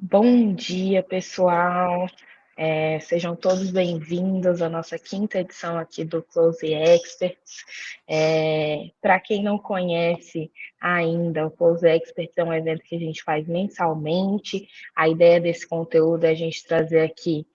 Bom dia, pessoal. Sejam todos bem-vindos à nossa quinta edição aqui do Close Experts. Para quem não conhece ainda, o Close Experts é um evento que a gente faz mensalmente. A ideia desse conteúdo é a gente trazer aqui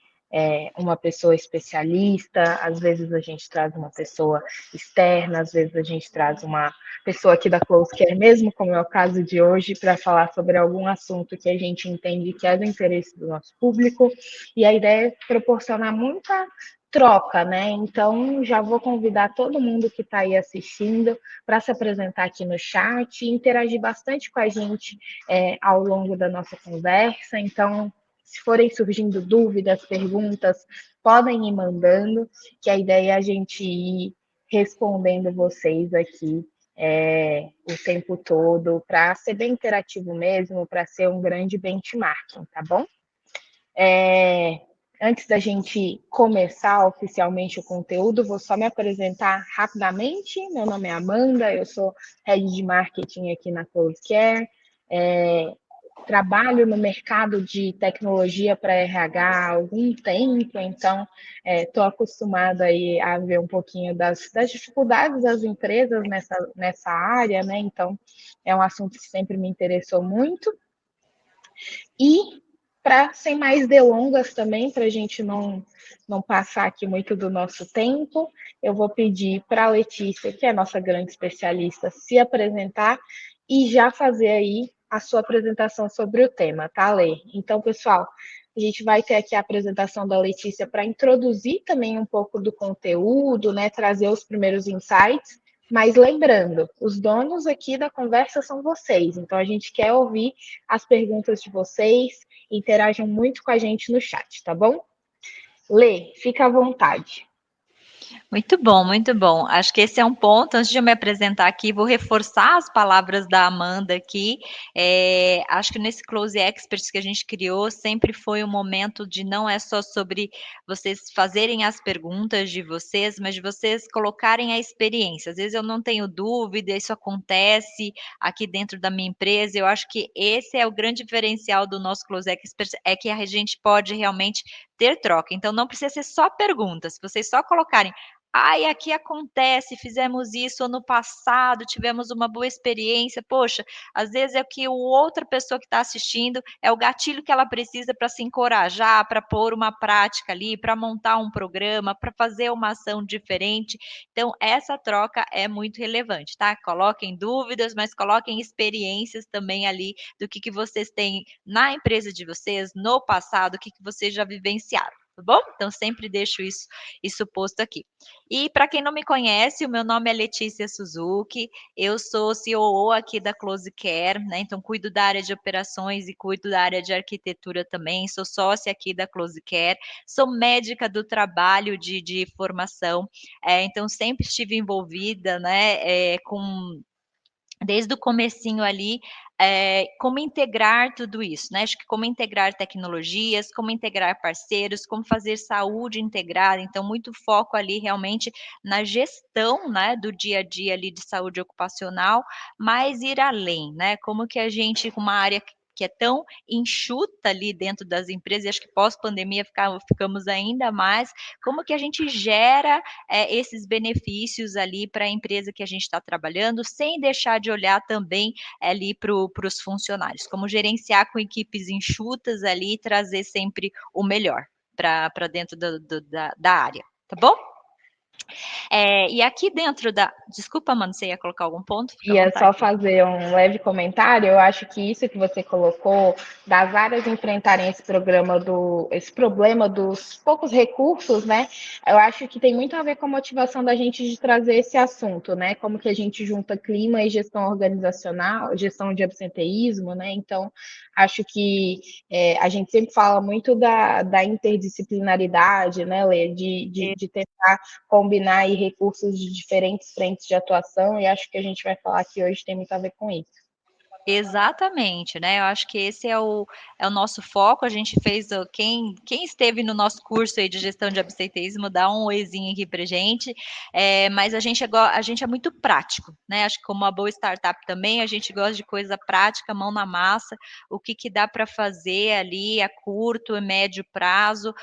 uma pessoa especialista, às vezes a gente traz uma pessoa externa, às vezes a gente traz uma pessoa aqui da Close Care mesmo, como é o caso de hoje, para falar sobre algum assunto que a gente entende que é do interesse do nosso público, e a ideia é proporcionar muita troca, né? Então, já vou convidar todo mundo que está aí assistindo para se apresentar aqui no chat e interagir bastante com a gente ao longo da nossa conversa. Então, se forem surgindo dúvidas, perguntas, podem ir mandando, que a ideia é a gente ir respondendo vocês aqui o tempo todo, para ser bem interativo mesmo, para ser um grande benchmarking, tá bom? Antes da gente começar oficialmente o conteúdo, vou só me apresentar rapidamente. Meu nome é Amanda, eu sou Head de Marketing aqui na Close Care. Trabalho no mercado de tecnologia para RH há algum tempo, então estou acostumada aí a ver um pouquinho das dificuldades das empresas nessa área, né? Então, é um assunto que sempre me interessou muito. E, sem mais delongas também, para a gente não passar aqui muito do nosso tempo, eu vou pedir para a Letícia, que é a nossa grande especialista, se apresentar e já fazer aí a sua apresentação sobre o tema, tá, Lê? Então, pessoal, a gente vai ter aqui a apresentação da Letícia para introduzir também um pouco do conteúdo, né, trazer os primeiros insights, mas lembrando, os donos aqui da conversa são vocês, então a gente quer ouvir as perguntas de vocês, interajam muito com a gente no chat, tá bom? Lê, fica à vontade. Muito bom, muito bom. Acho que esse é um ponto. Antes de eu me apresentar aqui, vou reforçar as palavras da Amanda aqui. Acho que nesse Close Experts que a gente criou, sempre foi um momento de não é só sobre vocês fazerem as perguntas de vocês, mas de vocês colocarem a experiência. Às vezes eu não tenho dúvida, isso acontece aqui dentro da minha empresa. Eu acho que esse é o grande diferencial do nosso Close Experts, é que a gente pode realmente ter troca. Então não precisa ser só perguntas. Se vocês só colocarem ai, aqui acontece, fizemos isso ano passado, tivemos uma boa experiência. Poxa, às vezes é que a outra pessoa que está assistindo é o gatilho que ela precisa para se encorajar, para pôr uma prática ali, para montar um programa, para fazer uma ação diferente. Então, essa troca é muito relevante, tá? Coloquem dúvidas, mas coloquem experiências também ali do que vocês têm na empresa de vocês, no passado, o que vocês já vivenciaram. Tá bom? Então, sempre deixo isso posto aqui. E para quem não me conhece, o meu nome é Letícia Suzuki, eu sou COO aqui da Close Care, né? Então cuido da área de operações e cuido da área de arquitetura também, sou sócia aqui da Close Care, sou médica do trabalho de formação, então sempre estive envolvida, né, desde o comecinho ali, como integrar tudo isso, né? Acho que como integrar tecnologias, como integrar parceiros, como fazer saúde integrada, então muito foco ali realmente na gestão, né, do dia a dia ali de saúde ocupacional, mas ir além, né? Como que a gente, com uma área que é tão enxuta ali dentro das empresas, e acho que pós-pandemia ficamos ainda mais, como que a gente gera esses benefícios ali para a empresa que a gente está trabalhando, sem deixar de olhar também ali para os funcionários, como gerenciar com equipes enxutas ali e trazer sempre o melhor para dentro da área, tá bom? E aqui dentro da... Desculpa, mano, você ia colocar algum ponto? Fica à Ia só vontade. fazer um leve comentário. Eu acho que isso que você colocou, das áreas enfrentarem esse problema dos poucos recursos, né? Eu acho que tem muito a ver com a motivação da gente de trazer esse assunto, né? Como que a gente junta clima e gestão organizacional, gestão de absenteísmo, né? Então, acho que a gente sempre fala muito da interdisciplinaridade, né, Lê? De tentar combinar aí recursos de diferentes frentes de atuação, e acho que a gente vai falar aqui hoje tem muito a ver com isso. Exatamente, né, eu acho que esse é o nosso foco, a gente fez quem esteve no nosso curso aí de gestão de absenteísmo, dá um oizinho aqui pra gente, mas a gente é muito prático, né, acho que como uma boa startup também, a gente gosta de coisa prática, mão na massa, o que que dá para fazer ali a curto e médio prazo,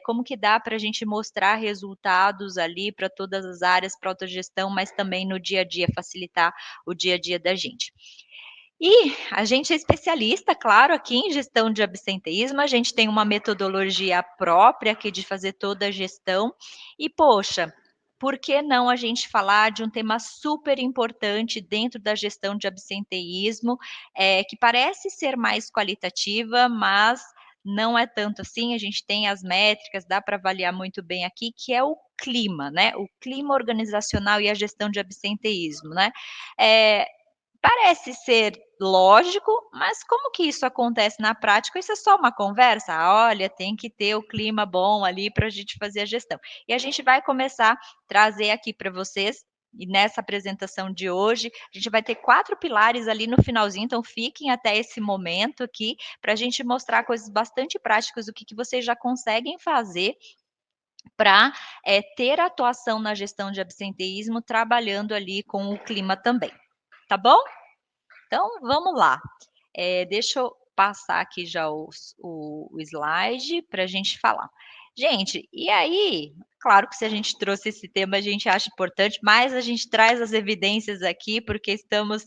como que dá para a gente mostrar resultados ali para todas as áreas, para autogestão, mas também no dia a dia, facilitar o dia a dia da gente. E a gente é especialista, claro, aqui em gestão de absenteísmo, a gente tem uma metodologia própria aqui de fazer toda a gestão. E, poxa, por que não a gente falar de um tema super importante dentro da gestão de absenteísmo, que parece ser mais qualitativa, mas não é tanto assim, a gente tem as métricas, dá para avaliar muito bem aqui, que é o clima, né? O clima organizacional e a gestão de absenteísmo, né? Eh, Parece ser lógico, mas como que isso acontece na prática? Isso é só uma conversa? Olha, tem que ter o clima bom ali para a gente fazer a gestão. E a gente vai começar a trazer aqui para vocês, e nessa apresentação de hoje, a gente vai ter 4 pilares ali no finalzinho, então fiquem até esse momento aqui, para a gente mostrar coisas bastante práticas, o que vocês já conseguem fazer para ter atuação na gestão de absenteísmo, trabalhando ali com o clima também. Tá bom? Então, vamos lá. Deixa eu passar aqui já o slide para a gente falar. Gente, e aí, claro que se a gente trouxe esse tema, a gente acha importante, mas a gente traz as evidências aqui, porque estamos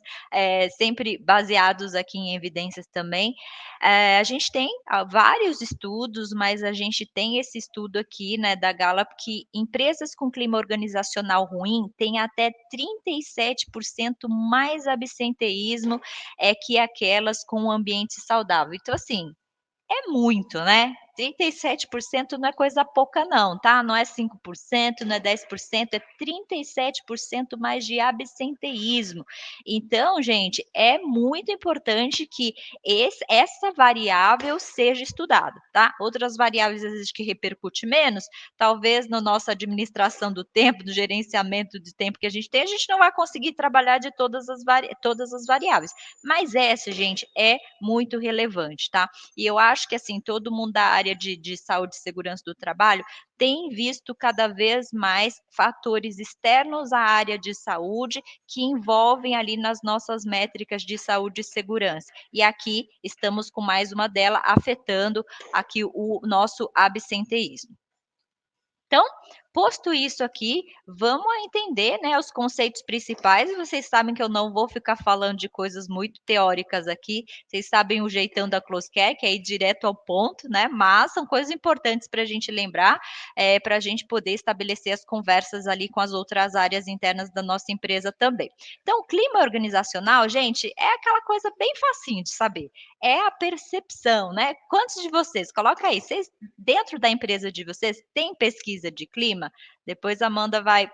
sempre baseados aqui em evidências também. A gente tem vários estudos, mas a gente tem esse estudo aqui, né, da Gallup, que empresas com clima organizacional ruim têm até 37% mais absenteísmo que aquelas com um ambiente saudável. Então, assim, é muito, né? 37% não é coisa pouca não, tá? Não é 5%, não é 10%, é 37% mais de absenteísmo. Então, gente, é muito importante que essa variável seja estudada, tá? Outras variáveis, às vezes, que repercute menos, talvez na nossa administração do tempo, do gerenciamento de tempo que a gente tem, a gente não vai conseguir trabalhar de todas as variáveis. Mas essa, gente, é muito relevante, tá? E eu acho que, assim, todo mundo da área de saúde e segurança do trabalho tem visto cada vez mais fatores externos à área de saúde que envolvem ali nas nossas métricas de saúde e segurança. E aqui estamos com mais uma dela afetando aqui o nosso absenteísmo. Então, posto isso aqui, vamos entender, né, os conceitos principais. E vocês sabem que eu não vou ficar falando de coisas muito teóricas aqui. Vocês sabem o jeitão da Close Care, que é ir direto ao ponto, né? Mas são coisas importantes para a gente lembrar, para a gente poder estabelecer as conversas ali com as outras áreas internas da nossa empresa também. Então, o clima organizacional, gente, é aquela coisa bem facinho de saber. É a percepção, né? Quantos de vocês, coloca aí, vocês dentro da empresa de vocês tem pesquisa de clima? Depois a Amanda vai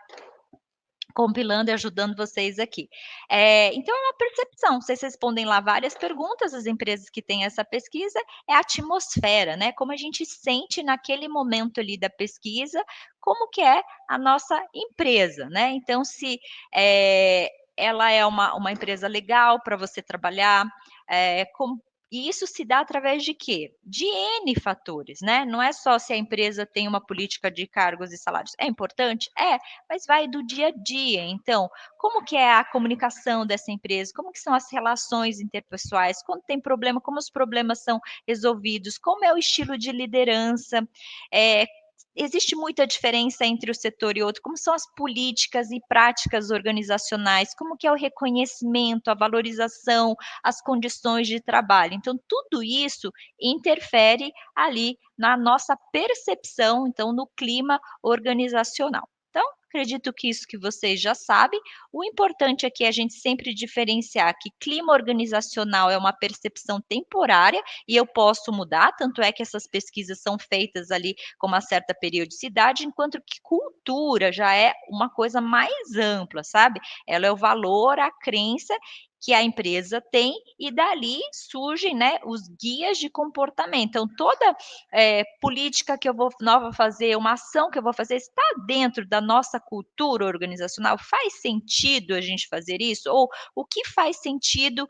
compilando e ajudando vocês aqui. Então, é uma percepção. Vocês respondem lá várias perguntas, as empresas que têm essa pesquisa, é a atmosfera, né? Como a gente sente naquele momento ali da pesquisa, como que é a nossa empresa, né? Então, se ela é uma empresa legal para você trabalhar, e isso se dá através de quê? De N fatores, né? Não é só se a empresa tem uma política de cargos e salários. É importante? É, mas vai do dia a dia. Então, como que é a comunicação dessa empresa? Como que são as relações interpessoais? Quando tem problema, como os problemas são resolvidos? Como é o estilo de liderança? É, Existe muita diferença entre o setor e outro, como são as políticas e práticas organizacionais, como que é o reconhecimento, a valorização, as condições de trabalho. Então, tudo isso interfere ali na nossa percepção, então, no clima organizacional. Então, acredito que isso que vocês já sabem. O importante aqui é a gente sempre diferenciar que clima organizacional é uma percepção temporária e eu posso mudar, tanto é que essas pesquisas são feitas ali com uma certa periodicidade, enquanto que cultura já é uma coisa mais ampla, sabe? Ela é o valor, a crença que a empresa tem, e dali surgem, né, os guias de comportamento. Então, toda política que eu vou nova fazer, uma ação que eu vou fazer, está dentro da nossa cultura organizacional? Faz sentido a gente fazer isso? Ou o que faz sentido,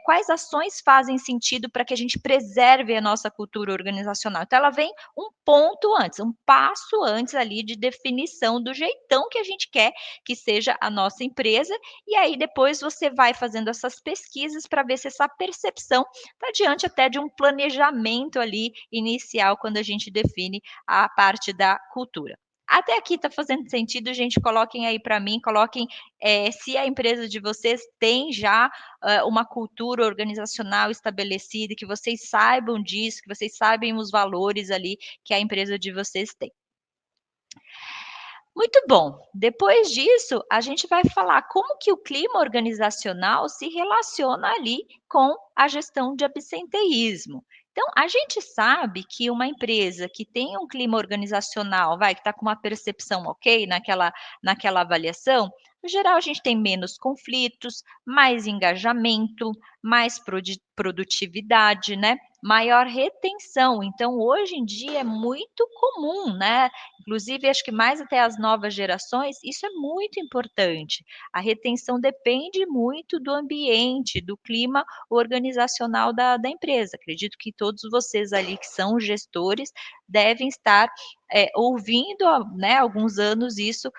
quais ações fazem sentido para que a gente preserve a nossa cultura organizacional? Então, ela vem um ponto antes, um passo antes ali de definição do jeitão que a gente quer que seja a nossa empresa, e aí depois você vai fazendo essas pesquisas para ver se essa percepção está diante até de um planejamento ali inicial, quando a gente define a parte da cultura. Até aqui está fazendo sentido, gente? Coloquem aí para mim, coloquem se a empresa de vocês tem já uma cultura organizacional estabelecida, que vocês saibam disso, que vocês sabem os valores ali que a empresa de vocês tem. Muito bom. Depois disso, a gente vai falar como que o clima organizacional se relaciona ali com a gestão de absenteísmo. Então, a gente sabe que uma empresa que tem um clima organizacional, que está com uma percepção ok naquela avaliação, no geral a gente tem menos conflitos, mais engajamento, mais produtividade, né? Maior retenção. Então, hoje em dia é muito comum, né? Inclusive, acho que mais até as novas gerações, isso é muito importante. A retenção depende muito do ambiente, do clima organizacional da empresa. Acredito que todos vocês ali que são gestores devem estar ouvindo há, né, alguns anos isso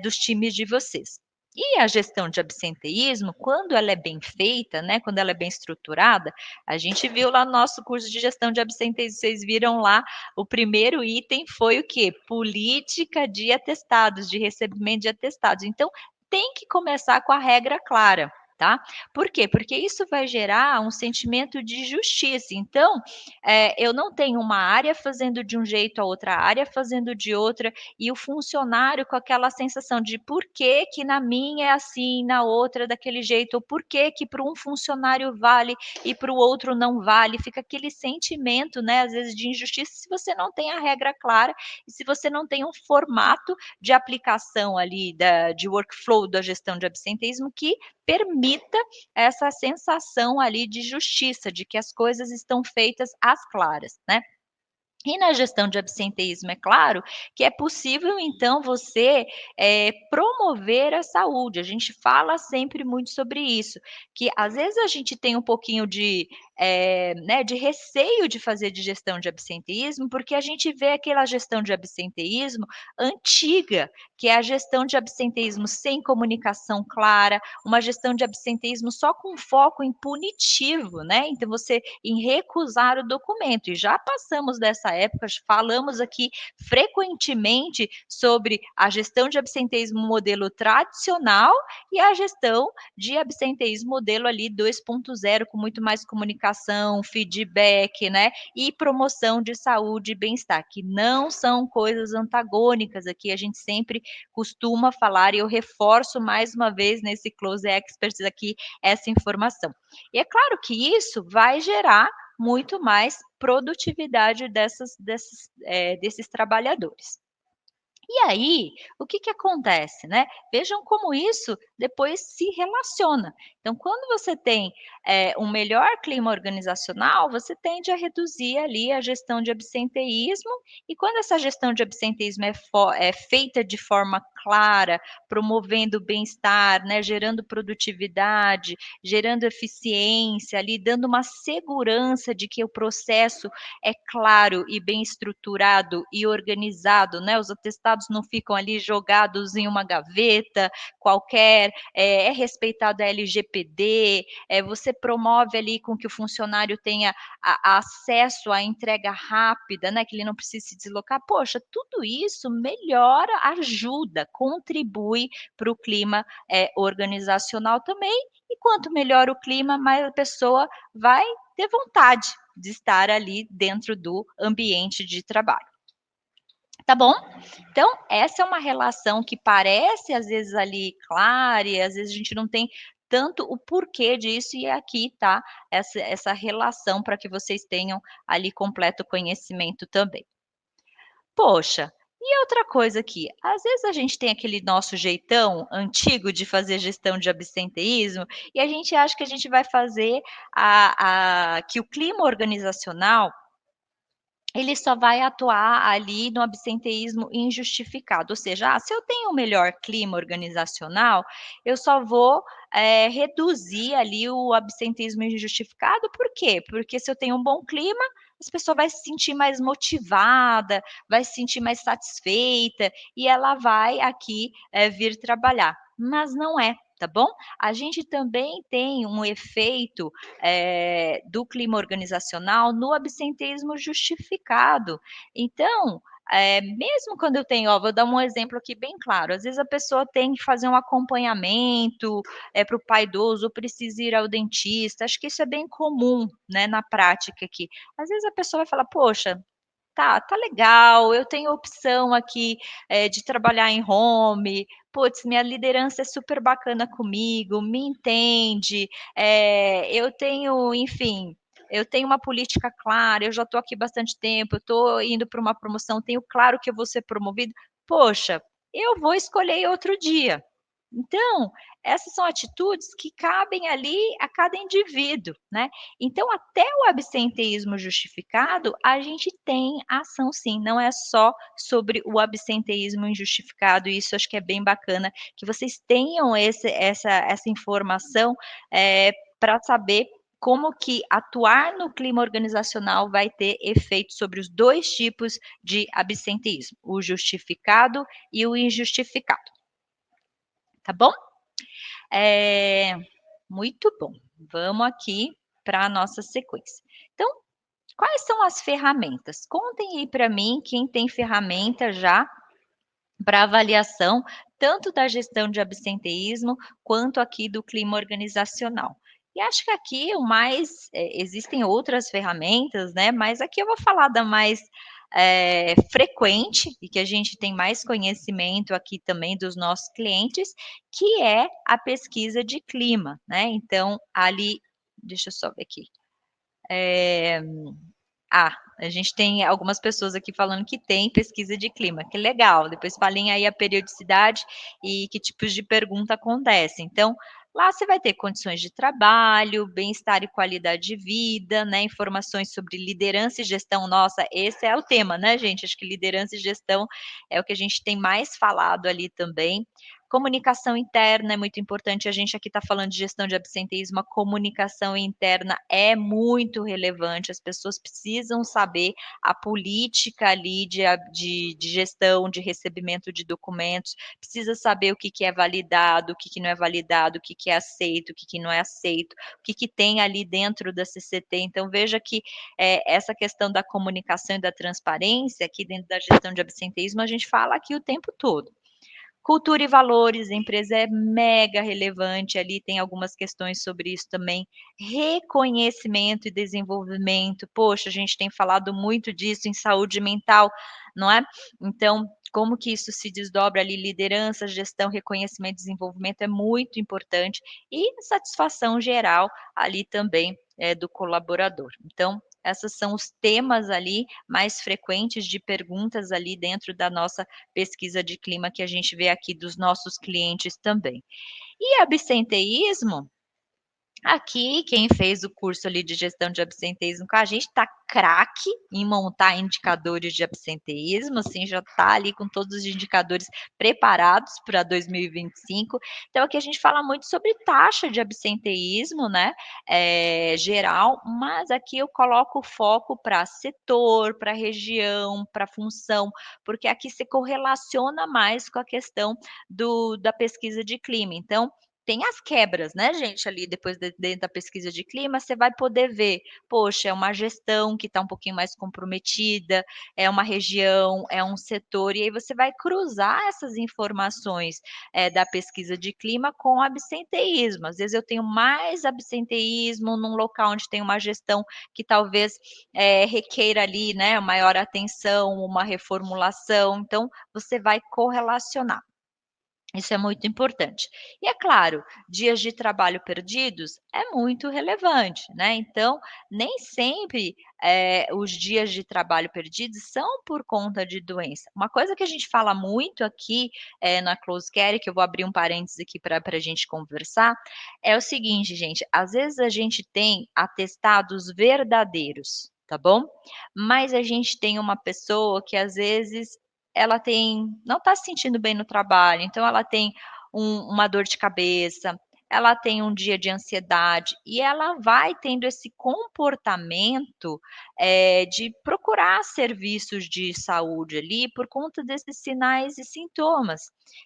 dos times de vocês. E a gestão de absenteísmo, quando ela é bem feita, né, quando ela é bem estruturada, a gente viu lá no nosso curso de gestão de absenteísmo, vocês viram lá, o primeiro item foi o quê? Política de atestados, de recebimento de atestados. Então, tem que começar com a regra clara, tá? Por quê? Porque isso vai gerar um sentimento de justiça. Então, eu não tenho uma área fazendo de um jeito, a outra área fazendo de outra, e o funcionário com aquela sensação de por que que na minha é assim, na outra é daquele jeito, ou por que que para um funcionário vale e para o outro não vale, fica aquele sentimento, né, às vezes de injustiça, se você não tem a regra clara e se você não tem um formato de aplicação ali de workflow da gestão de absenteísmo que permita essa sensação ali de justiça, de que as coisas estão feitas às claras, né? E na gestão de absenteísmo, é claro que é possível, então, você promover a saúde. A gente fala sempre muito sobre isso, que às vezes a gente tem um pouquinho né, de receio de fazer de gestão de absenteísmo, porque a gente vê aquela gestão de absenteísmo antiga, que é a gestão de absenteísmo sem comunicação clara, uma gestão de absenteísmo só com foco em punitivo, né? Então, você em recusar o documento. E já passamos dessa época, falamos aqui frequentemente sobre a gestão de absenteísmo modelo tradicional e a gestão de absenteísmo modelo ali 2.0, com muito mais comunicação, feedback, né? E promoção de saúde e bem-estar, que não são coisas antagônicas aqui, a gente sempre costuma falar, e eu reforço mais uma vez nesse Close Experts aqui essa informação. E é claro que isso vai gerar muito mais produtividade desses trabalhadores. E aí, o que acontece, né? Vejam como isso depois se relaciona. Então, quando você tem um melhor clima organizacional, você tende a reduzir ali a gestão de absenteísmo, e quando essa gestão de absenteísmo é feita de forma clara, promovendo o bem-estar, né, gerando produtividade, gerando eficiência ali, dando uma segurança de que o processo é claro e bem estruturado e organizado, né? Os atestados não ficam ali jogados em uma gaveta qualquer, é respeitado a LGPD, você promove ali com que o funcionário tenha acesso à entrega rápida, né? Que ele não precise se deslocar. Poxa, tudo isso melhora, ajuda, contribui para o clima organizacional também. E quanto melhor o clima, mais a pessoa vai ter vontade de estar ali dentro do ambiente de trabalho. Tá bom? Então, essa é uma relação que parece às vezes ali clara e às vezes a gente não tem tanto o porquê disso, e aqui tá essa relação para que vocês tenham ali completo conhecimento também. Poxa, E outra coisa aqui, às vezes a gente tem aquele nosso jeitão antigo de fazer gestão de absenteísmo, e a gente acha que a gente vai fazer que o clima organizacional ele só vai atuar ali no absenteísmo injustificado, ou seja, se eu tenho um melhor clima organizacional, eu só vou, reduzir ali o absenteísmo injustificado, por quê? Porque se eu tenho um bom clima, as pessoa vai se sentir mais motivada, vai se sentir mais satisfeita, e ela vai aqui, vir trabalhar, mas não é, tá bom? A gente também tem um efeito do clima organizacional no absenteísmo justificado. Então, mesmo quando eu tenho, ó, vou dar um exemplo aqui bem claro, às vezes a pessoa tem que fazer um acompanhamento para o pai idoso, ou precisa ir ao dentista, acho que isso é bem comum, né, na prática aqui. Às vezes a pessoa vai falar, poxa, tá legal, eu tenho opção aqui, de trabalhar em home, puts, minha liderança é super bacana comigo, me entende, eu tenho, enfim, eu tenho uma política clara, eu já estou aqui bastante tempo, eu estou indo para uma promoção, tenho claro que eu vou ser promovido. Poxa, eu vou escolher outro dia. Então, essas são atitudes que cabem ali a cada indivíduo, né. Então, até o absenteísmo justificado, a gente tem ação sim, não é só sobre o absenteísmo injustificado, e isso acho que é bem bacana que vocês tenham essa informação, pra saber como que atuar no clima organizacional vai ter efeito sobre os 2 tipos de absenteísmo, o justificado e o injustificado, tá bom? Eh, muito bom, vamos aqui para a nossa sequência. Então, quais são as ferramentas? Contem aí para mim quem tem ferramenta já para avaliação, tanto da gestão de absenteísmo, quanto aqui do clima organizacional. E acho que aqui o mais existem outras ferramentas, né, mas aqui eu vou falar da mais, frequente e que a gente tem mais conhecimento aqui também dos nossos clientes, que é a pesquisa de clima, né. Então ali deixa eu só ver aqui. Eh a gente tem algumas pessoas aqui falando que tem pesquisa de clima, que legal, depois falem aí a periodicidade e que tipos de pergunta acontecem. Então, lá você vai ter condições de trabalho, bem-estar e qualidade de vida, né, informações sobre liderança e gestão. Nossa, esse é o tema, né, gente? Acho que liderança e gestão é o que a gente tem mais falado ali também. Comunicação interna é muito importante, a gente aqui está falando de gestão de absenteísmo, a comunicação interna é muito relevante, as pessoas precisam saber a política ali de gestão, de recebimento de documentos, precisa saber o que que é validado, o que que não é validado, o que que é aceito, o que que não é aceito, o que que tem ali dentro da CCT. Então veja que, essa questão da comunicação e da transparência, aqui dentro da gestão de absenteísmo, a gente fala aqui o tempo todo. Cultura e valores, a empresa é mega relevante, ali tem algumas questões sobre isso também. Reconhecimento e desenvolvimento, poxa, a gente tem falado muito disso em saúde mental, não é? Então, como que isso se desdobra ali, liderança, gestão, reconhecimento e desenvolvimento é muito importante, e satisfação geral ali também, do colaborador. Então, esses são os temas ali mais frequentes de perguntas ali dentro da nossa pesquisa de clima que a gente vê aqui dos nossos clientes também. E absenteísmo, aqui, quem fez o curso ali de gestão de absenteísmo com a gente tá craque em montar indicadores de absenteísmo, assim, já tá ali com todos os indicadores preparados para 2025. Então aqui a gente fala muito sobre taxa de absenteísmo, né, geral, mas aqui eu coloco o foco para setor, para região, para função, porque aqui se correlaciona mais com a questão da pesquisa de clima. Então, tem as quebras, né, gente, ali depois dentro da pesquisa de clima, você vai poder ver, poxa, é uma gestão que está um pouquinho mais comprometida, é uma região, é um setor, e aí você vai cruzar essas informações, da pesquisa de clima com absenteísmo. Às vezes eu tenho mais absenteísmo num local onde tem uma gestão que talvez, requeira ali, né, maior atenção, uma reformulação, então você vai correlacionar. Isso é muito importante. E é claro, dias de trabalho perdidos é muito relevante, né, então nem sempre, os dias de trabalho perdidos são por conta de doença. Uma coisa que a gente fala muito aqui, na Close Care, que eu vou abrir um parêntese aqui para a gente conversar, é o seguinte gente, às vezes a gente tem atestados verdadeiros, tá bom, mas a gente tem uma pessoa que às vezes ela não está se sentindo bem no trabalho, então ela tem uma dor de cabeça, ela tem um dia de ansiedade e ela vai tendo esse comportamento, de procurar serviços de saúde ali por conta desses sinais e sintomas.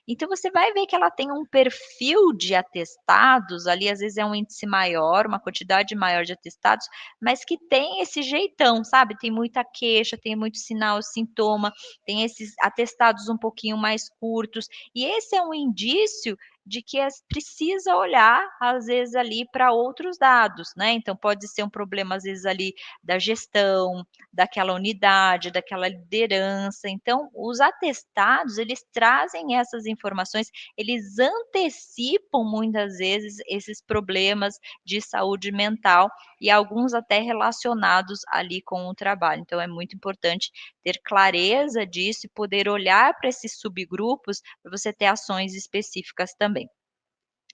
Então você vai ver que ela tem um perfil de atestados ali, às vezes é um índice maior, uma quantidade maior de atestados, mas que tem esse jeitão, sabe, tem muita queixa, tem muito sinal, sintoma, tem esses atestados um pouquinho mais curtos, e esse é um indício de que precisa olhar, às vezes, ali para outros dados, né, então pode ser um problema, às vezes, ali da gestão, daquela unidade, daquela liderança, então os atestados, eles trazem essas informações, eles antecipam muitas vezes esses problemas de saúde mental e alguns até relacionados ali com o trabalho, então é muito importante ter clareza disso e poder olhar para esses subgrupos, para você ter ações específicas também.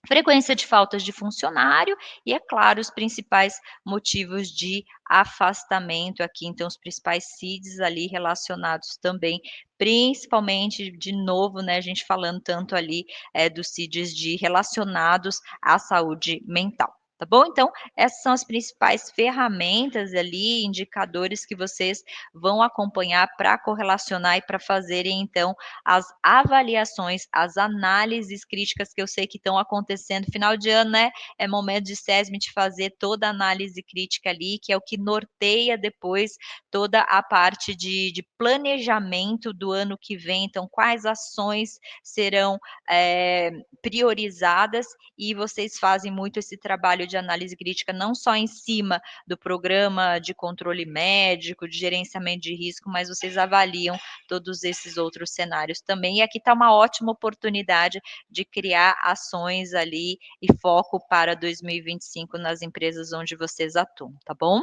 Frequência de faltas de funcionário e, é claro, os principais motivos de afastamento aqui, então os principais CIDs ali relacionados também, principalmente, de novo, né, a gente falando tanto ali, dos CIDs relacionados à saúde mental, tá bom? Então, essas são as principais ferramentas ali, indicadores que vocês vão acompanhar para correlacionar e para fazerem então as avaliações, as análises críticas que eu sei que estão acontecendo. Final de ano, né, é momento de SESMIT fazer toda a análise crítica ali, que é o que norteia depois toda a parte de planejamento do ano que vem. Então, quais ações serão, priorizadas, e vocês fazem muito esse trabalho de análise crítica, não só em cima do programa de controle médico, de gerenciamento de risco, mas vocês avaliam todos esses outros cenários também. E aqui está uma ótima oportunidade de criar ações ali e foco para 2025 nas empresas onde vocês atuam, tá bom?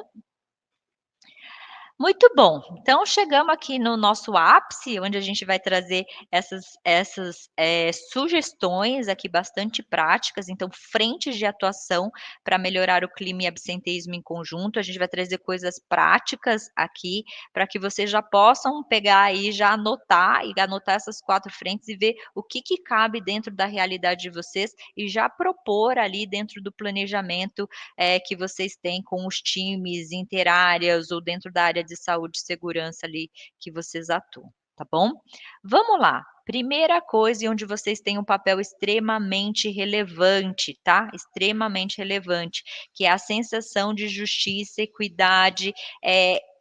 Muito bom, então chegamos aqui no nosso ápice, onde a gente vai trazer essas, sugestões aqui bastante práticas, então frentes de atuação para melhorar o clima e absenteísmo em conjunto, a gente vai trazer coisas práticas aqui, para que vocês já possam pegar aí, já anotar essas 4 frentes e ver o que cabe dentro da realidade de vocês e já propor ali dentro do planejamento, que vocês têm com os times interáreas ou dentro da área de saúde e segurança ali que vocês atuam, tá bom? Vamos lá, primeira coisa e onde vocês têm um papel extremamente relevante, tá? Extremamente relevante, que é a sensação de justiça, equidade,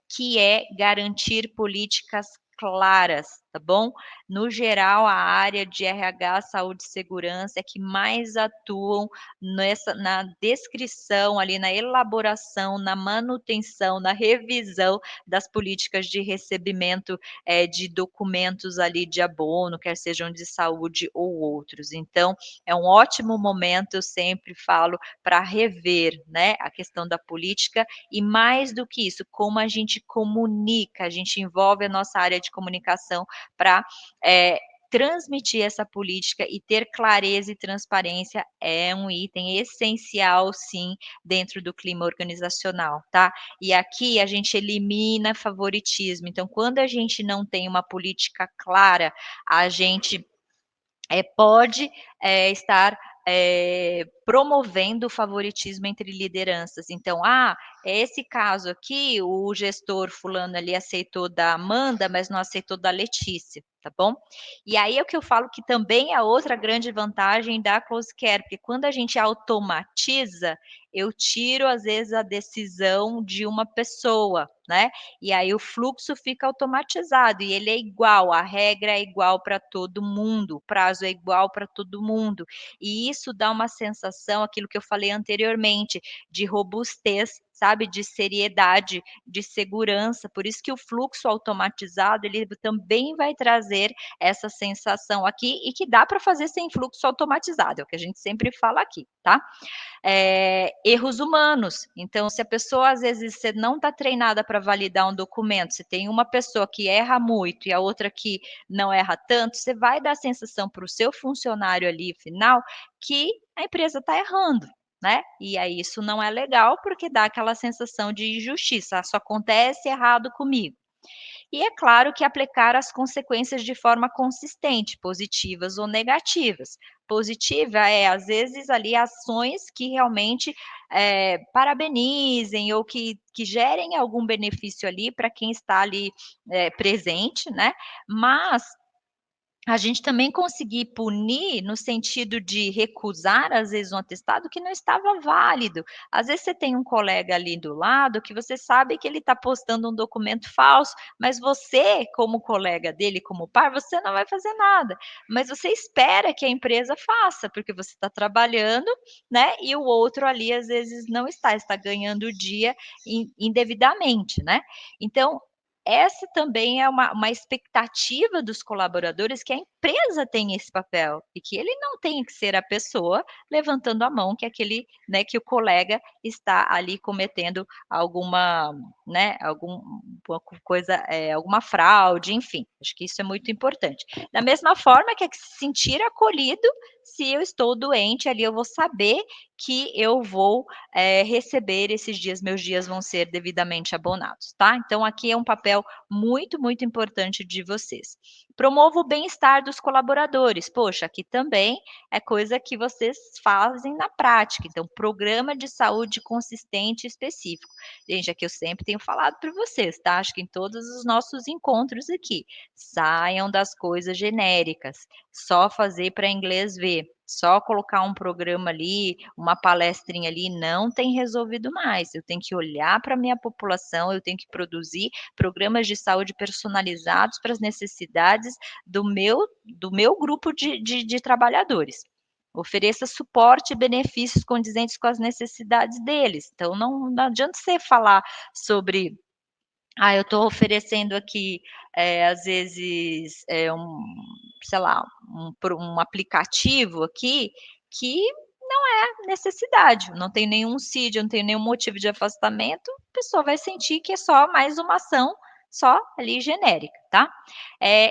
que é garantir políticas claras, tá bom? No geral, a área de RH, saúde e segurança é que mais atuam na descrição ali, na elaboração, na manutenção, na revisão das políticas de recebimento, de documentos ali de abono, quer sejam de saúde ou outros. Então, é um ótimo momento, eu sempre falo, para rever, né, a questão da política e mais do que isso, como a gente comunica, a gente envolve a nossa área de comunicação para, transmitir essa política e ter clareza e transparência é um item essencial, sim, dentro do clima organizacional, tá? E aqui a gente elimina favoritismo, então quando a gente não tem uma política clara, a gente pode, estar, promovendo o favoritismo entre lideranças. Então, esse caso aqui, o gestor fulano ali aceitou da Amanda, mas não aceitou da Letícia, tá bom? E aí é o que eu falo que também é outra grande vantagem da Close Care, porque quando a gente automatiza, eu tiro às vezes a decisão de uma pessoa, né? E aí o fluxo fica automatizado e ele é igual, a regra é igual para todo mundo, o prazo é igual para todo mundo. E isso dá uma sensação, aquilo que eu falei anteriormente, de robustez, sabe, de seriedade, de segurança. Por isso que o fluxo automatizado, ele também vai trazer essa sensação aqui e que dá para fazer sem fluxo automatizado, é o que a gente sempre fala aqui, tá? Erros humanos. Então, se a pessoa, às vezes, você não está treinada para validar um documento, você tem uma pessoa que erra muito e a outra que não erra tanto, você vai dar a sensação para o seu funcionário ali, final, que a empresa está errando. Né? E aí isso não é legal porque dá aquela sensação de injustiça, só acontece errado comigo. E é claro que aplicar as consequências de forma consistente, positivas ou negativas. Positiva é, às vezes, ali ações que realmente parabenizem ou que gerem algum benefício ali para quem está ali presente, né? Mas a gente também conseguir punir no sentido de recusar, às vezes, um atestado que não estava válido. Às vezes você tem um colega ali do lado que você sabe que ele está postando um documento falso, mas você, como colega dele, como par, você não vai fazer nada. Mas você espera que a empresa faça, porque você está trabalhando, né? E o outro ali, às vezes, não está ganhando o dia indevidamente, né? Então, essa também é uma expectativa dos colaboradores que a empresa tem esse papel e que ele não tem que ser a pessoa levantando a mão que aquele, né, que o colega está ali cometendo alguma, né, alguma coisa, alguma fraude, enfim. Acho que isso é muito importante. Da mesma forma que é que se sentir acolhido, se eu estou doente ali, eu vou saber que eu vou receber esses dias, meus dias vão ser devidamente abonados, tá? Então, aqui é um papel muito, muito importante de vocês. Promova o bem-estar dos colaboradores. Poxa, aqui também é coisa que vocês fazem na prática. Então, programa de saúde consistente e específico. Gente, aqui eu sempre tenho falado para vocês, tá? Acho que em todos os nossos encontros aqui, saiam das coisas genéricas. Só fazer para inglês ver. Só colocar um programa ali, uma palestrinha ali, não tem resolvido mais. Eu tenho que olhar para a minha população, eu tenho que produzir programas de saúde personalizados para as necessidades do meu grupo de trabalhadores. Ofereça suporte e benefícios condizentes com as necessidades deles. Então, não adianta você falar sobre eu estou oferecendo aqui, às vezes, sei lá, um aplicativo aqui que não é necessidade, não tem nenhum CID, não tem nenhum motivo de afastamento, a pessoa vai sentir que é só mais uma ação, só ali genérica, tá?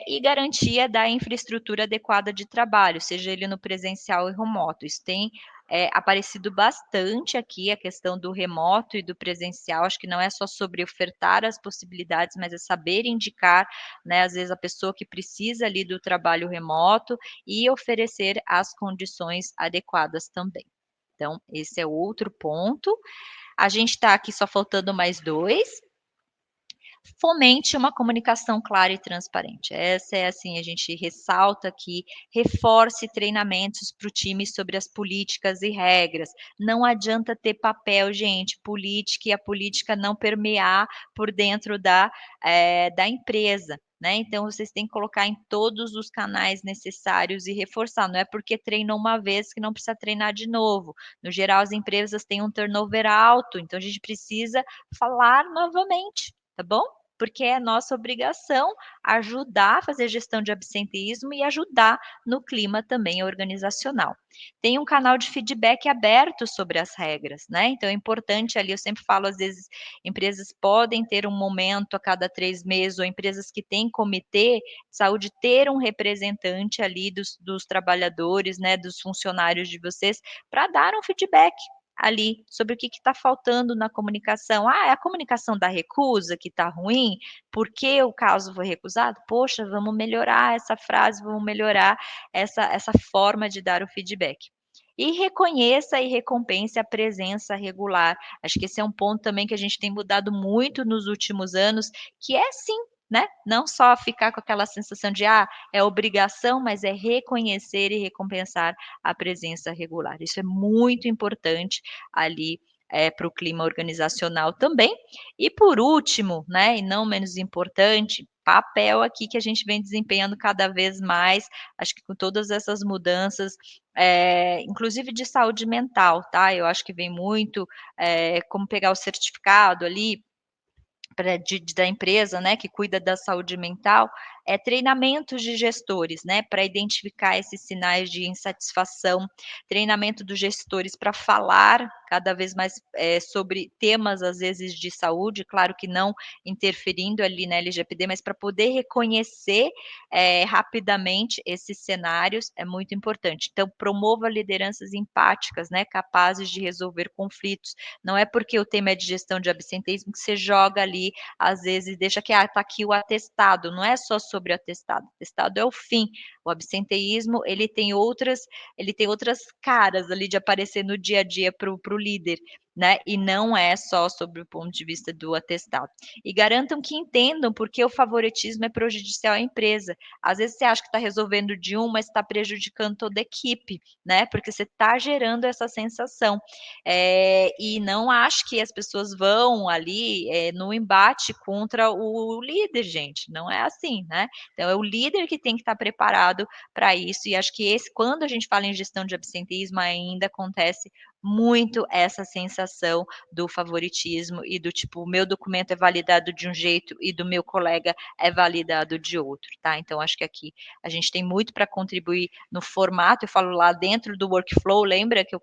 E garantia da infraestrutura adequada de trabalho, seja ele no presencial ou remoto. Isso tem aparecido bastante aqui a questão do remoto e do presencial. Acho que não é só sobre ofertar as possibilidades, mas é saber indicar, né, às vezes a pessoa que precisa ali do trabalho remoto e oferecer as condições adequadas também. Então, esse é outro ponto. A gente está aqui só faltando mais dois. Fomente uma comunicação clara e transparente. Essa é assim, a gente ressalta aqui, reforce treinamentos para o time sobre as políticas e regras. Não adianta ter papel, gente, política e a política não permear por dentro da empresa. Né? Então, vocês têm que colocar em todos os canais necessários e reforçar. Não é porque treinou uma vez que não precisa treinar de novo. No geral, as empresas têm um turnover alto, então a gente precisa falar novamente, tá bom? Porque é nossa obrigação ajudar a fazer gestão de absenteísmo e ajudar no clima também organizacional. Tem um canal de feedback aberto sobre as regras, né? Então é importante ali, eu sempre falo, às vezes, empresas podem ter um momento a cada 3 meses, ou empresas que têm comitê de saúde, ter um representante ali dos trabalhadores, né, dos funcionários de vocês, para dar um feedback ali sobre o que está faltando na comunicação. É a comunicação da recusa que está ruim? Por que o caso foi recusado? Poxa, vamos melhorar essa frase, vamos melhorar essa forma de dar o feedback. E reconheça e recompense a presença regular. Acho que esse é um ponto também que a gente tem mudado muito nos últimos anos, que é sim, né? Não só ficar com aquela sensação de é obrigação, mas é reconhecer e recompensar a presença regular. Isso é muito importante ali para o clima organizacional também. E por último, né, e não menos importante, papel aqui que a gente vem desempenhando cada vez mais, acho que com todas essas mudanças, inclusive de saúde mental, tá? Eu acho que vem muito, como pegar o certificado ali da empresa, né, que cuida da saúde mental, é treinamentos de gestores, né, para identificar esses sinais de insatisfação, treinamento dos gestores para falar cada vez mais, sobre temas, às vezes, de saúde, claro que não interferindo ali na LGPD, mas para poder reconhecer, rapidamente esses cenários, é muito importante. Então promova lideranças empáticas, né, capazes de resolver conflitos. Não é porque o tema é de gestão de absenteísmo que você joga ali, às vezes deixa que, tá aqui o atestado, não é só sobre o atestado é o fim, o absenteísmo ele tem outras caras ali de aparecer no dia a dia para o líder, né, e não é só sobre o ponto de vista do atestado. E garantam que entendam porque o favoritismo é prejudicial à empresa. Às vezes você acha que está resolvendo de um, mas está prejudicando toda a equipe, né, porque você está gerando essa sensação. E não acho que as pessoas vão ali, no embate contra o líder, gente, não é assim, né. Então é o líder que tem que estar preparado para isso e acho que quando a gente fala em gestão de absenteísmo ainda acontece muito essa sensação do favoritismo e do tipo, o meu documento é validado de um jeito e do meu colega é validado de outro, tá. Então acho que aqui a gente tem muito para contribuir no formato, eu falo lá dentro do workflow, lembra que eu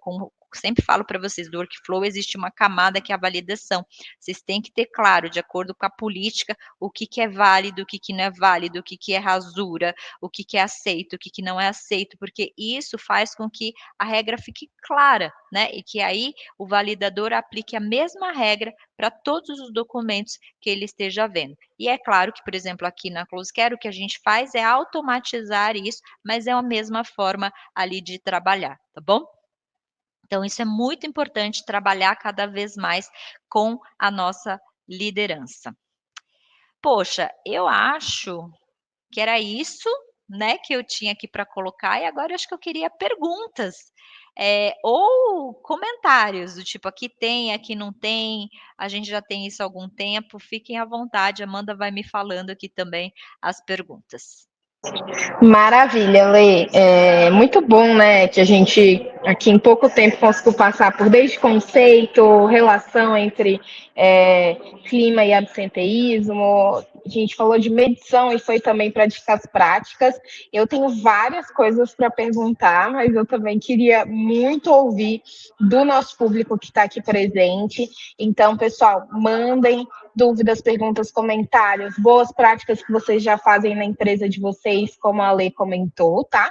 sempre falo para vocês, do workflow existe uma camada que é a validação. Vocês têm que ter claro, de acordo com a política, o que é válido, o que não é válido, o que é rasura, o que é aceito, o que não é aceito, porque isso faz com que a regra fique clara, né, e que aí o validador aplique a mesma regra para todos os documentos que ele esteja vendo. E é claro que, por exemplo, aqui na CloseCare o que a gente faz é automatizar isso, mas é a mesma forma ali de trabalhar, tá bom? Então isso é muito importante trabalhar cada vez mais com a nossa liderança. Poxa, eu acho que era isso, né, que eu tinha aqui para colocar e agora eu acho que eu queria perguntas, ou comentários do tipo: "Aqui tem, aqui não tem, a gente já tem isso há algum tempo", fiquem à vontade, a Amanda vai me falando aqui também as perguntas. Maravilha, Lê. É muito bom, né, que a gente aqui em pouco tempo conseguiu passar por desde conceito, relação entre clima e absenteísmo. A gente falou de medição e foi também para dicas práticas. Eu tenho várias coisas para perguntar, mas eu também queria muito ouvir do nosso público que está aqui presente. Então, pessoal, mandem dúvidas, perguntas, comentários, boas práticas que vocês já fazem na empresa de vocês, como a Lê comentou, tá?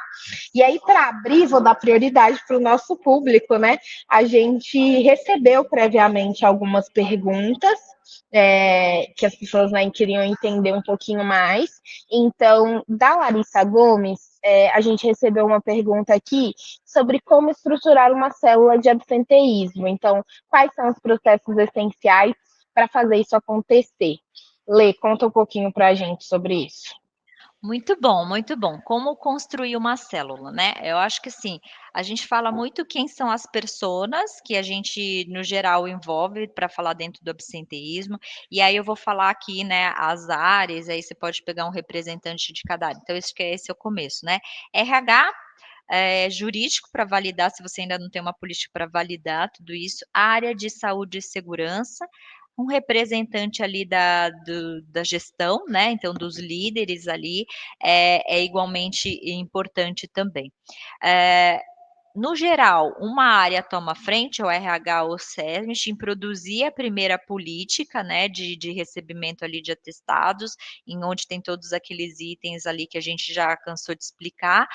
E aí, para abrir, vou dar prioridade para o nosso público, né? A gente recebeu previamente algumas perguntas que as pessoas, né, queriam entender um pouquinho mais. Então, da Larissa Gomes, a gente recebeu uma pergunta aqui sobre como estruturar uma célula de absenteísmo. Então, quais são os processos essenciais para fazer isso acontecer? Lê, conta um pouquinho para a gente sobre isso. Muito bom, muito bom. Como construir uma célula, né? Eu acho que assim, a gente fala muito quem são as personas que a gente, no geral, envolve para falar dentro do absenteísmo. E aí eu vou falar aqui, né, as áreas, aí você pode pegar um representante de cada área. Então, esse é o começo, né? RH, jurídico para validar, se você ainda não tem uma política para validar tudo isso, a área de saúde e segurança, um representante ali da gestão, né, então dos líderes ali, é igualmente importante também. No geral, uma área toma frente, o RH ou o SESMIT, em produzir a primeira política, né, de recebimento ali de atestados, em onde tem todos aqueles itens ali que a gente já cansou de explicar,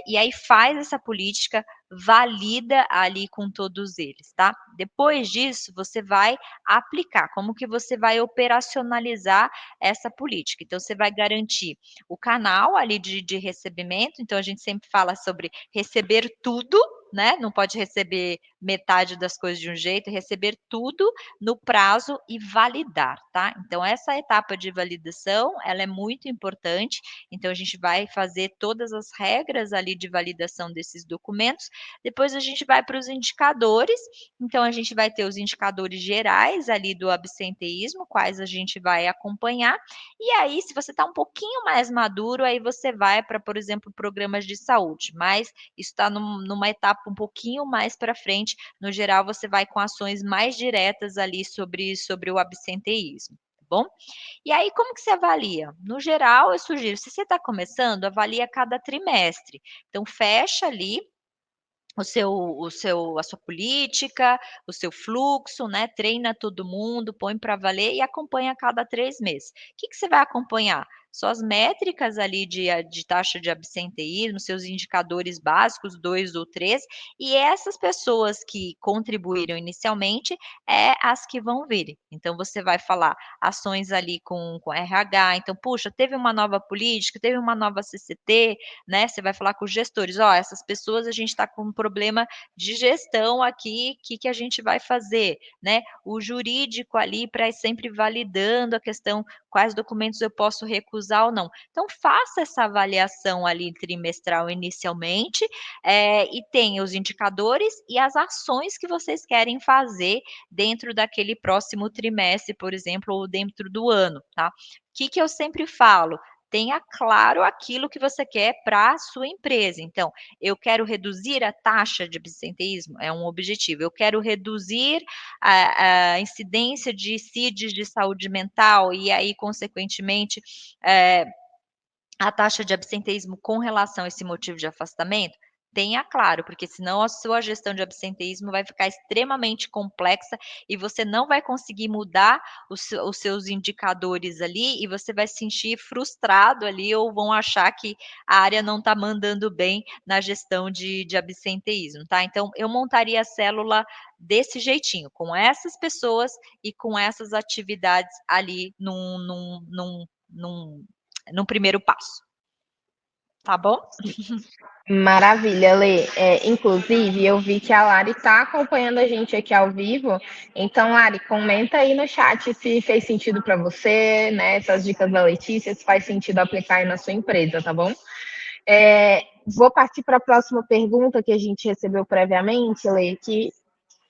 e aí faz essa política, valida ali com todos eles, tá? Depois disso, você vai aplicar, como que você vai operacionalizar essa política. Então você vai garantir o canal ali de recebimento, então a gente sempre fala sobre receber tudo, né? Não pode receber metade das coisas de um jeito, receber tudo no prazo e validar, tá? Então essa etapa de validação, ela é muito importante. Então a gente vai fazer todas as regras ali de validação desses documentos. Depois a gente vai para os indicadores. Então a gente vai ter os indicadores gerais ali do absenteísmo, quais a gente vai acompanhar. E aí, se você está um pouquinho mais maduro, aí você vai para, por exemplo, programas de saúde. Mas isso está numa etapa um pouquinho mais para frente. No geral, você vai com ações mais diretas ali sobre o absenteísmo, tá bom? E aí, como que você avalia? No geral, eu sugiro, se você está começando, avalie a cada trimestre. Então, fecha ali a sua política, o seu fluxo, né, treina todo mundo, põe para valer e acompanha a cada 3 meses. O que que você vai acompanhar? Só as métricas ali de taxa de absenteísmo, seus indicadores básicos, 2 ou 3, e essas pessoas que contribuíram inicialmente, é as que vão vir. Então você vai falar ações ali com RH, então: "Puxa, teve uma nova política, teve uma nova CCT", né, você vai falar com os gestores: "Ó, essas pessoas a gente está com um problema de gestão aqui, o que que a gente vai fazer?", né. O jurídico ali para ir sempre validando a questão, quais documentos eu posso recusar ou não. Então faça essa avaliação ali trimestral inicialmente, e tenha os indicadores e as ações que vocês querem fazer dentro daquele próximo trimestre, por exemplo, ou dentro do ano, tá. O que que eu sempre falo? Tenha claro aquilo que você quer para a sua empresa. Então, eu quero reduzir a taxa de absenteísmo, é um objetivo. Eu quero reduzir a incidência de CIDs de saúde mental e aí, consequentemente, eh, a taxa de absenteísmo com relação a esse motivo de afastamento, tenha claro, porque senão a sua gestão de absenteísmo vai ficar extremamente complexa e você não vai conseguir mudar os seus indicadores ali e você vai se sentir frustrado ali ou vão achar que a área não está mandando bem na gestão de absenteísmo, tá? Então eu montaria a célula desse jeitinho, com essas pessoas e com essas atividades ali num primeiro passo. Tá bom? Maravilha, Lê. Inclusive, eu vi que a Lari está acompanhando a gente aqui ao vivo. Então, Lari, comenta aí no chat se fez sentido para você, né? Essas dicas da Letícia, se faz sentido aplicar aí na sua empresa, tá bom? Vou partir para a próxima pergunta que a gente recebeu previamente, Lê, que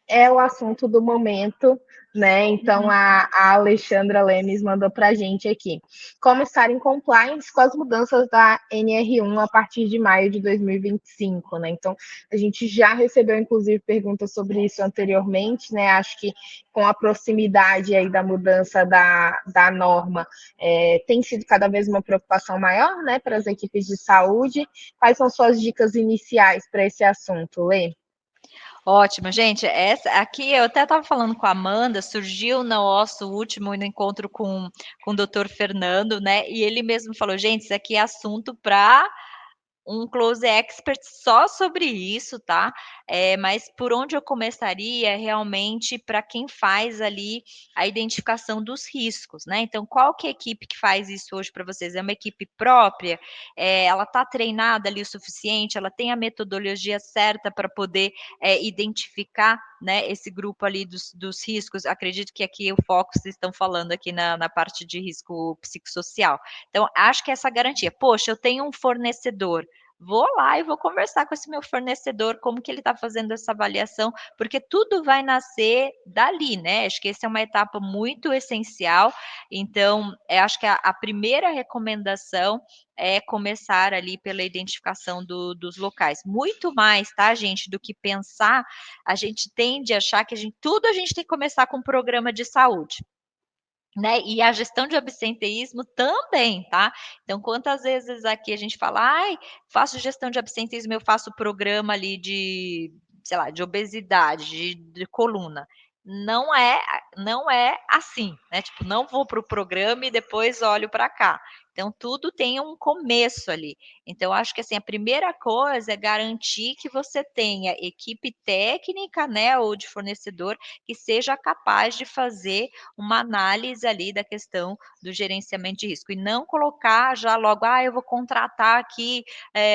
é o assunto do momento, né? Então a Alexandra Lemes mandou para a gente aqui. Como estar em compliance com as mudanças da NR1 a partir de maio de 2025, né? Então a gente já recebeu, inclusive, perguntas sobre isso anteriormente, né? Acho que com a proximidade aí da mudança da norma, tem sido cada vez uma preocupação maior, né, para as equipes de saúde. Quais são suas dicas iniciais para esse assunto, Lê? Ótimo, gente. Essa aqui eu até estava falando com a Amanda, surgiu no nosso último encontro com o doutor Fernando, né? E ele mesmo falou: gente, isso aqui é assunto para um close expert só sobre isso, tá? Mas por onde eu começaria realmente para quem faz ali a identificação dos riscos, né? Então, qual que é a equipe que faz isso hoje para vocês? É uma equipe própria? Ela está treinada ali o suficiente? Ela tem a metodologia certa para poder identificar, né, esse grupo ali dos riscos? Acredito que aqui o foco vocês estão falando aqui na parte de risco psicossocial. Então, acho que essa garantia. Poxa, eu tenho um fornecedor, vou lá e vou conversar com esse meu fornecedor, como que ele está fazendo essa avaliação, porque tudo vai nascer dali, né? Acho que essa é uma etapa muito essencial. Então, acho que a primeira recomendação é começar ali pela identificação dos locais. Muito mais, tá, gente, do que pensar, a gente tende a achar que tudo a gente tem que começar com um programa de saúde. Né, e a gestão de absenteísmo também, tá? Então, quantas vezes aqui a gente fala: "Ai, faço gestão de absenteísmo, eu faço programa ali de, sei lá, de obesidade, de coluna". Não é assim, né, tipo, não vou para o programa e depois olho para cá. Então, tudo tem um começo ali. Então, acho que assim, a primeira coisa é garantir que você tenha equipe técnica, né, ou de fornecedor, que seja capaz de fazer uma análise ali da questão do gerenciamento de risco. E não colocar já logo, eu vou contratar aqui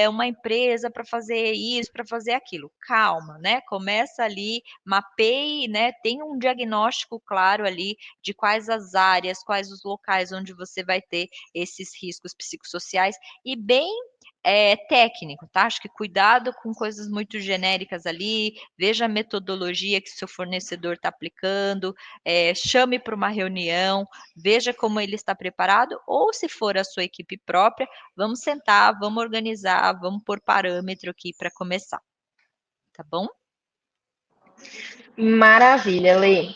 uma empresa para fazer isso, para fazer aquilo. Calma, né? Começa ali, mapeie, né? Tenha um diagnóstico claro ali de quais as áreas, quais os locais onde você vai ter esses riscos psicossociais e bem técnico, tá? Acho que cuidado com coisas muito genéricas ali, veja a metodologia que seu fornecedor está aplicando, chame para uma reunião, veja como ele está preparado, ou se for a sua equipe própria, vamos sentar, vamos organizar, vamos pôr parâmetro aqui para começar, tá bom? Maravilha, Lê.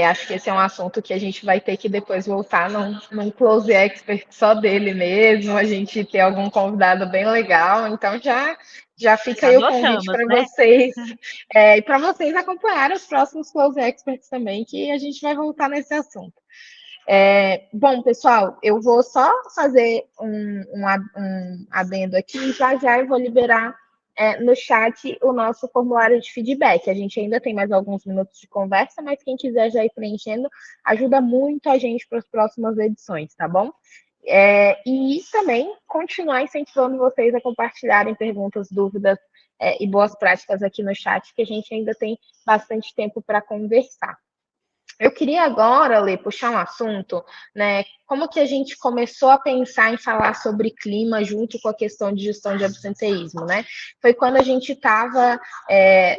Acho que esse é um assunto que a gente vai ter que depois voltar num Close Expert só dele mesmo, a gente ter algum convidado bem legal. Então já fica Já aí o convite anotamos, para né? vocês, e para vocês acompanharem os próximos Close Experts também, que a gente vai voltar nesse assunto. Bom, pessoal, eu vou só fazer um adendo aqui e já eu vou liberar no chat o nosso formulário de feedback. A gente ainda tem mais alguns minutos de conversa, mas quem quiser já ir preenchendo ajuda muito a gente para as próximas edições, tá bom? E também continuar incentivando vocês a compartilharem perguntas, dúvidas e boas práticas aqui no chat, que a gente ainda tem bastante tempo para conversar. Eu queria agora, Lê, puxar um assunto, né? Como que a gente começou a pensar em falar sobre clima junto com a questão de gestão de absenteísmo, né? Foi quando a gente estava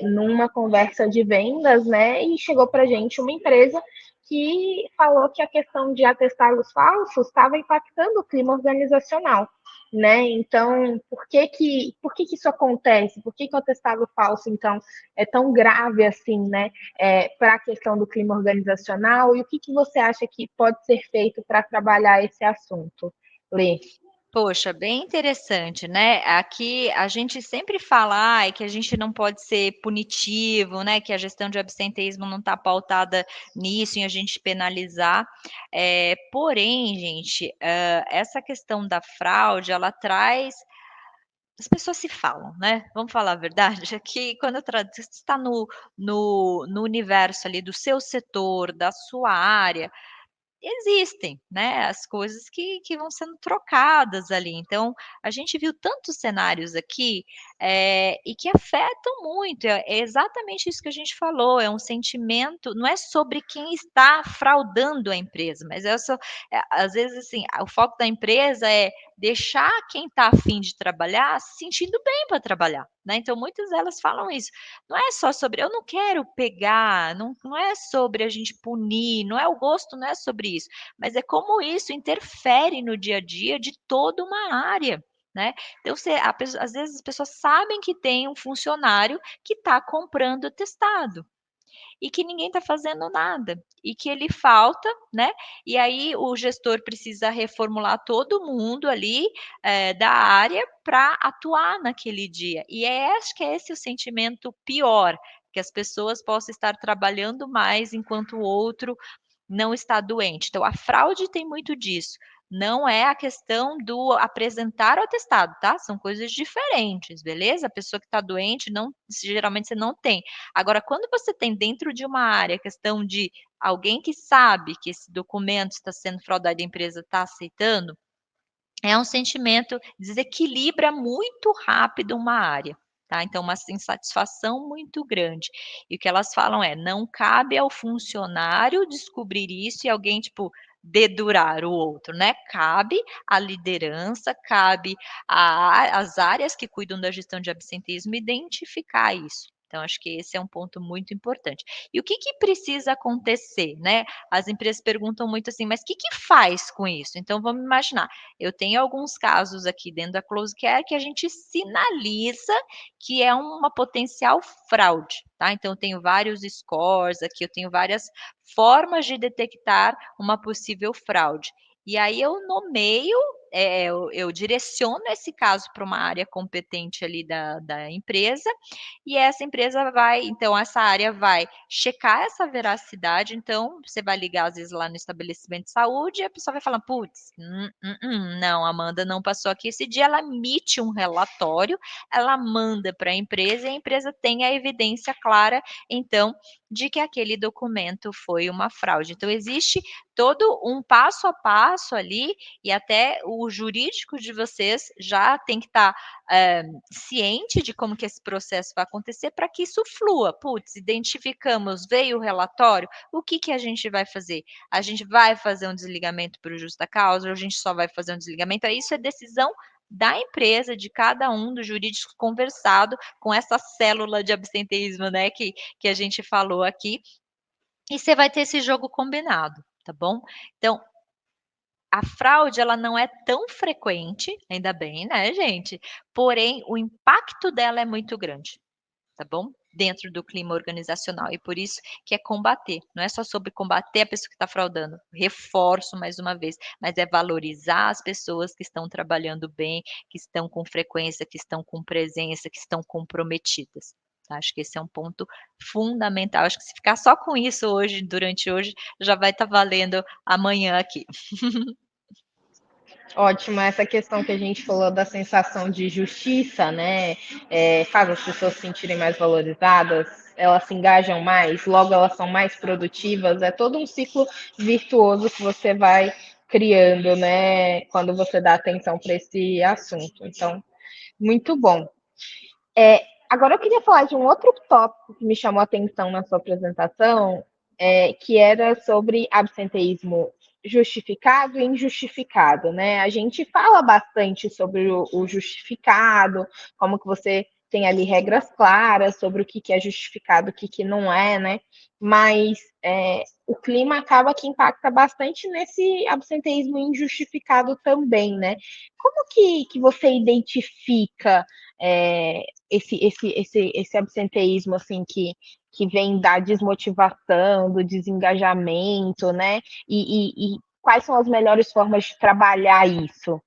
numa conversa de vendas, né? E chegou para a gente uma empresa que falou que a questão de atestados falsos estava impactando o clima organizacional, né? Então, por que isso acontece? Por que o atestado falso, então, é tão grave assim, né? Para a questão do clima organizacional e o que você acha que pode ser feito para trabalhar esse assunto, Lê? Poxa, bem interessante, né? Aqui a gente sempre fala que a gente não pode ser punitivo, né? Que a gestão de absenteísmo não está pautada nisso, em a gente penalizar. Porém, gente, essa questão da fraude, ela traz. As pessoas se falam, né? Vamos falar a verdade? Aqui, quando você está no universo ali do seu setor, da sua área, existem, né, as coisas que vão sendo trocadas ali. Então, a gente viu tantos cenários aqui, e que afetam muito. É exatamente isso que a gente falou, é um sentimento, não é sobre quem está fraudando a empresa, mas às vezes, assim, o foco da empresa é deixar quem está afim de trabalhar se sentindo bem para trabalhar, né. Então muitas delas falam isso. Não é só sobre eu não quero pegar, não é sobre a gente punir, não é o gosto, não é sobre isso, mas é como isso interfere no dia a dia de toda uma área, né. Então às vezes as pessoas sabem que tem um funcionário que está comprando atestado, e que ninguém está fazendo nada, e que ele falta, né, e aí o gestor precisa reformular todo mundo ali, da área para atuar naquele dia. E acho que é esse o sentimento pior, que as pessoas possam estar trabalhando mais enquanto o outro não está doente. Então a fraude tem muito disso. Não é a questão do apresentar o atestado, tá? São coisas diferentes, beleza? A pessoa que está doente, não, geralmente você não tem. Agora, quando você tem dentro de uma área a questão de alguém que sabe que esse documento está sendo fraudado e a empresa está aceitando, é um sentimento, desequilibra muito rápido uma área, tá? Então, uma insatisfação muito grande. E o que elas falam é: não cabe ao funcionário descobrir isso e alguém, tipo, dedurar o outro, né? Cabe à liderança, cabe às áreas que cuidam da gestão de absenteísmo identificar isso. Então, acho que esse é um ponto muito importante. E o que precisa acontecer, né? As empresas perguntam muito assim, mas o que faz com isso? Então, vamos imaginar, eu tenho alguns casos aqui dentro da Close Care que a gente sinaliza que é uma potencial fraude, tá? Então, eu tenho vários scores aqui, eu tenho várias formas de detectar uma possível fraude. E aí eu nomeio eu direciono esse caso para uma área competente ali da empresa, e essa empresa vai então essa área vai checar essa veracidade, então você vai ligar às vezes lá no estabelecimento de saúde e a pessoa vai falar: "Puts, não, Amanda não passou aqui esse dia", ela emite um relatório, ela manda para a empresa e a empresa tem a evidência clara, então, de que aquele documento foi uma fraude. Então existe todo um passo a passo ali, e até o jurídico de vocês já tem que estar ciente de como que esse processo vai acontecer para que isso flua. Putz, identificamos, veio o relatório, o que que a gente vai fazer? A gente vai fazer um desligamento por justa causa ou a gente só vai fazer um desligamento? Aí isso é decisão da empresa, de cada um dos jurídicos, conversado com essa célula de absenteísmo, né, que a gente falou aqui, e você vai ter esse jogo combinado, tá bom? Então, a fraude ela não é tão frequente, ainda bem, né, gente, porém o impacto dela é muito grande, tá bom? Dentro do clima organizacional, e por isso que é combater, não é só sobre combater a pessoa que está fraudando, reforço mais uma vez, mas é valorizar as pessoas que estão trabalhando bem, que estão com frequência, que estão com presença, que estão comprometidas. Tá? Acho que esse é um ponto fundamental, acho que se ficar só com isso hoje, durante hoje, já vai estar valendo amanhã aqui. Ótimo, essa questão que a gente falou da sensação de justiça, né? Faz as pessoas se sentirem mais valorizadas, elas se engajam mais, logo elas são mais produtivas. É todo um ciclo virtuoso que você vai criando, né? Quando você dá atenção para esse assunto. Então, muito bom. Agora eu queria falar de um outro tópico que me chamou a atenção na sua apresentação, que era sobre absenteísmo justificado e injustificado, né? A gente fala bastante sobre o justificado, como que você tem ali regras claras sobre o que, que é justificado, o que, que não é, né? Mas o clima acaba que impacta bastante nesse absenteísmo injustificado também, né? Como que você identifica é, esse absenteísmo assim que vem da desmotivação, do desengajamento, né? E quais são as melhores formas de trabalhar isso?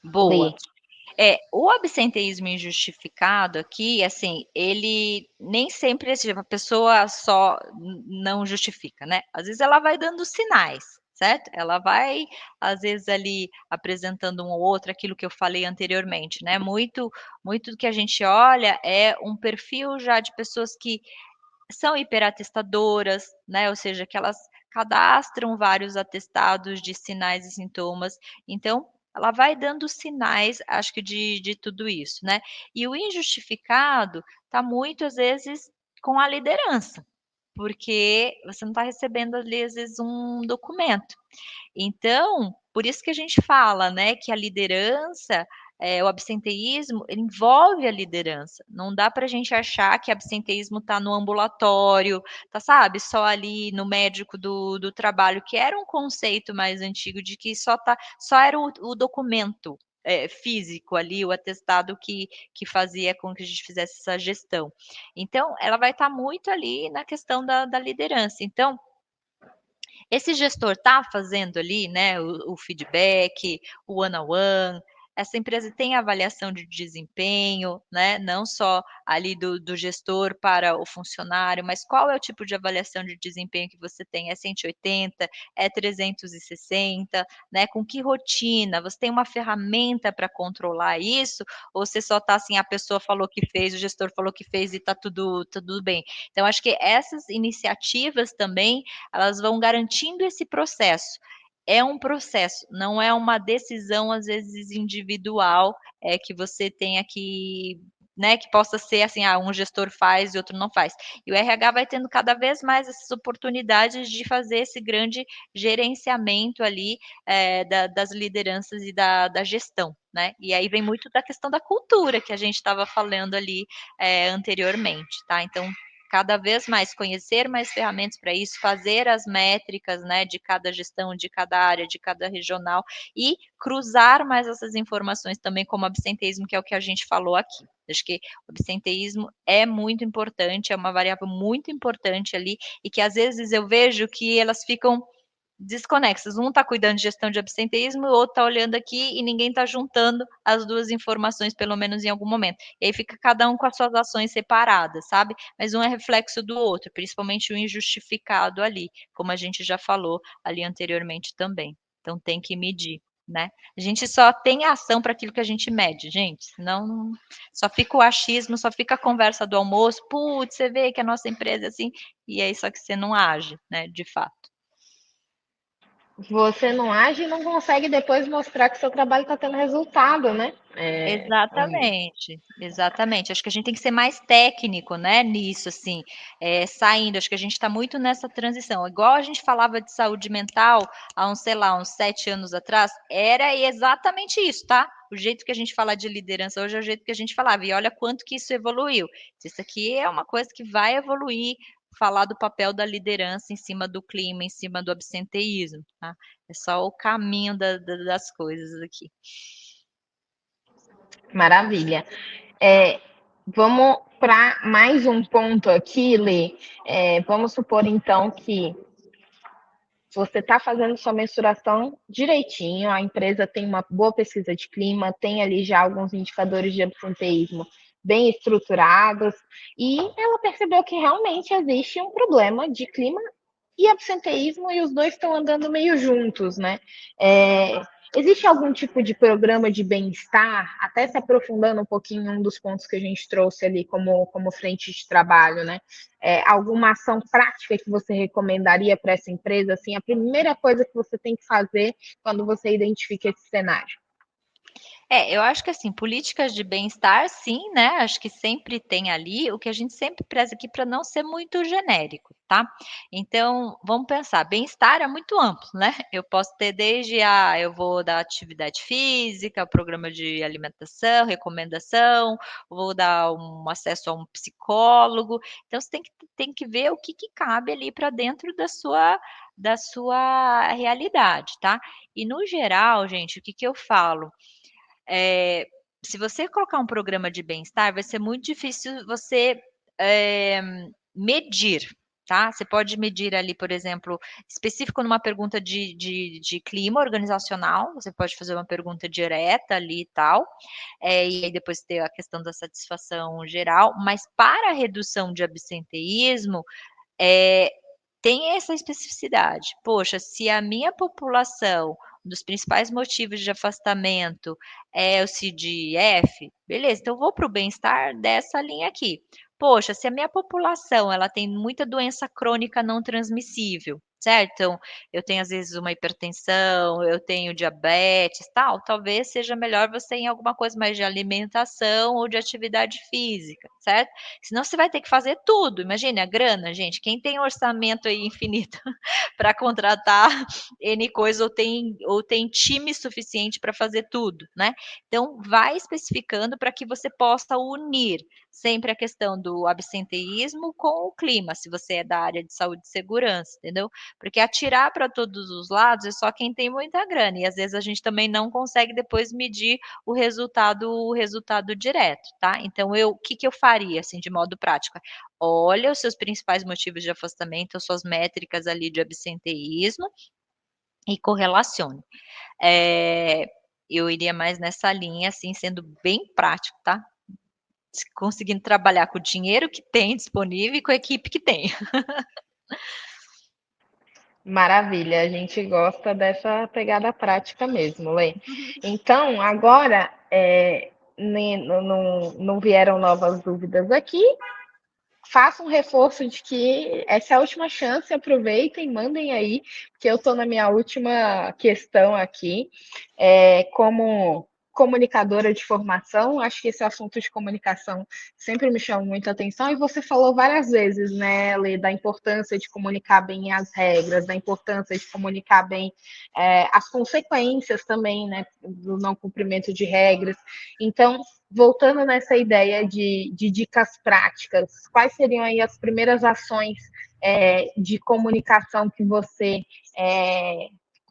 Boa. Lê. O absenteísmo injustificado aqui, assim, ele nem sempre a pessoa só não justifica, né? Às vezes ela vai dando sinais, certo? Ela vai, às vezes, ali apresentando um ou outro, aquilo que eu falei anteriormente, né? Muito do que a gente olha é um perfil já de pessoas que são hiperatestadoras, né? Ou seja, que elas cadastram vários atestados de sinais e sintomas. Então, ela vai dando sinais, acho que de tudo isso, né. E o injustificado está muito, às vezes, com a liderança, porque você não está recebendo ali, às vezes, um documento. Então, por isso que a gente fala, né, que a liderança, o absenteísmo, ele envolve a liderança. Não dá para a gente achar que absenteísmo está no ambulatório, tá, sabe, só ali no médico do trabalho, que era um conceito mais antigo de que só era o documento, físico ali, o atestado que fazia com que a gente fizesse essa gestão. Então, ela vai estar muito ali na questão da liderança. Então, esse gestor está fazendo ali, né, o feedback, o one on one, essa empresa tem avaliação de desempenho, né, não só ali do gestor para o funcionário, mas qual é o tipo de avaliação de desempenho que você tem? É 180? É 360? Né, com que rotina? Você tem uma ferramenta para controlar isso? Ou você só está assim, a pessoa falou que fez, o gestor falou que fez e está tudo bem? Então acho que essas iniciativas também elas vão garantindo esse processo. É um processo, não é uma decisão, às vezes, individual, que você tenha que, né, que possa ser assim, um gestor faz e outro não faz. E o RH vai tendo cada vez mais essas oportunidades de fazer esse grande gerenciamento ali, das lideranças e da gestão, né. E aí vem muito da questão da cultura que a gente estava falando ali, anteriormente, tá. Então cada vez mais conhecer mais ferramentas para isso, fazer as métricas, né, de cada gestão, de cada área, de cada regional e cruzar mais essas informações também como absenteísmo, que é o que a gente falou aqui. Acho que o absenteísmo é muito importante, é uma variável muito importante ali e que às vezes eu vejo que elas ficam desconexas. Um está cuidando de gestão de absenteísmo, o outro está olhando aqui e ninguém está juntando as duas informações, pelo menos em algum momento. E aí fica cada um com as suas ações separadas, sabe? Mas um é reflexo do outro, principalmente o injustificado ali, como a gente já falou ali anteriormente também. Então tem que medir, né? A gente só tem ação para aquilo que a gente mede, gente. Senão só fica o achismo, só fica a conversa do almoço. Putz, você vê que a nossa empresa é assim, e aí só que você não age, né? De fato. Você não age e não consegue depois mostrar que seu trabalho está tendo resultado, né? Exatamente, exatamente. Acho que a gente tem que ser mais técnico, né, nisso, assim, saindo. Acho que a gente está muito nessa transição. Igual a gente falava de saúde mental há uns, sei lá, uns 7 anos atrás, era exatamente isso, tá? O jeito que a gente fala de liderança hoje é o jeito que a gente falava. E olha quanto que isso evoluiu. Isso aqui é uma coisa que vai evoluir, falar do papel da liderança em cima do clima, em cima do absenteísmo, tá? É só o caminho das coisas aqui. Maravilha. É, vamos para mais um ponto aqui, Lê. Vamos supor, então, que você está fazendo sua mensuração direitinho, a empresa tem uma boa pesquisa de clima, tem ali já alguns indicadores de absenteísmo bem estruturados, e ela percebeu que realmente existe um problema de clima e absenteísmo, e os dois estão andando meio juntos, né? É, existe algum tipo de programa de bem-estar, até se aprofundando um pouquinho em um dos pontos que a gente trouxe ali como frente de trabalho, né? Alguma ação prática que você recomendaria para essa empresa? Assim, a primeira coisa que você tem que fazer quando você identifica esse cenário. Eu acho que assim, políticas de bem-estar, sim, né? Acho que sempre tem ali o que a gente sempre preza aqui para não ser muito genérico, tá? Então, vamos pensar, bem-estar é muito amplo, né? Eu posso ter desde eu vou dar atividade física, programa de alimentação, recomendação, vou dar um acesso a um psicólogo. Então, você tem que ver o que cabe ali para dentro da sua realidade, tá? E no geral, gente, o que eu falo? É, se você colocar um programa de bem-estar, vai ser muito difícil você é, medir, tá? Você pode medir ali, por exemplo, específico numa pergunta de clima organizacional, você pode fazer uma pergunta direta ali e tal, e aí depois ter a questão da satisfação geral, mas para a redução de absenteísmo, é, tem essa especificidade. Poxa, se a minha população, um dos principais motivos de afastamento é o CDF, beleza, então eu vou para o bem-estar dessa linha aqui. Poxa, se a minha população ela tem muita doença crônica não transmissível, certo? Então, eu tenho às vezes uma hipertensão, eu tenho diabetes, tal, talvez seja melhor você ir em alguma coisa mais de alimentação ou de atividade física, certo? Senão você vai ter que fazer tudo. Imagine a grana, gente. Quem tem orçamento aí infinito para contratar N coisa ou tem time suficiente para fazer tudo, né? Então, vai especificando para que você possa unir sempre a questão do absenteísmo com o clima, se você é da área de saúde e segurança, entendeu? Porque atirar para todos os lados é só quem tem muita grana, e às vezes a gente também não consegue depois medir o resultado direto, tá? Então, o que que eu faria, assim, de modo prático? Olha os seus principais motivos de afastamento, as suas métricas ali de absenteísmo e correlacione. Eh, eu iria mais nessa linha, assim, sendo bem prático, tá? Conseguindo trabalhar com o dinheiro que tem disponível e com a equipe que tem. Maravilha, a gente gosta dessa pegada prática mesmo, Lê. Então, agora, não vieram novas dúvidas aqui. Faça um reforço de que essa é a última chance, aproveitem, mandem aí, que eu estou na minha última questão aqui. Como comunicadora de formação, acho que esse assunto de comunicação sempre me chama muita atenção, e você falou várias vezes, né, Lê, da importância de comunicar bem as regras, da importância de comunicar bem as consequências também, né, do não cumprimento de regras. Então, voltando nessa ideia de dicas práticas, quais seriam aí as primeiras ações de comunicação que você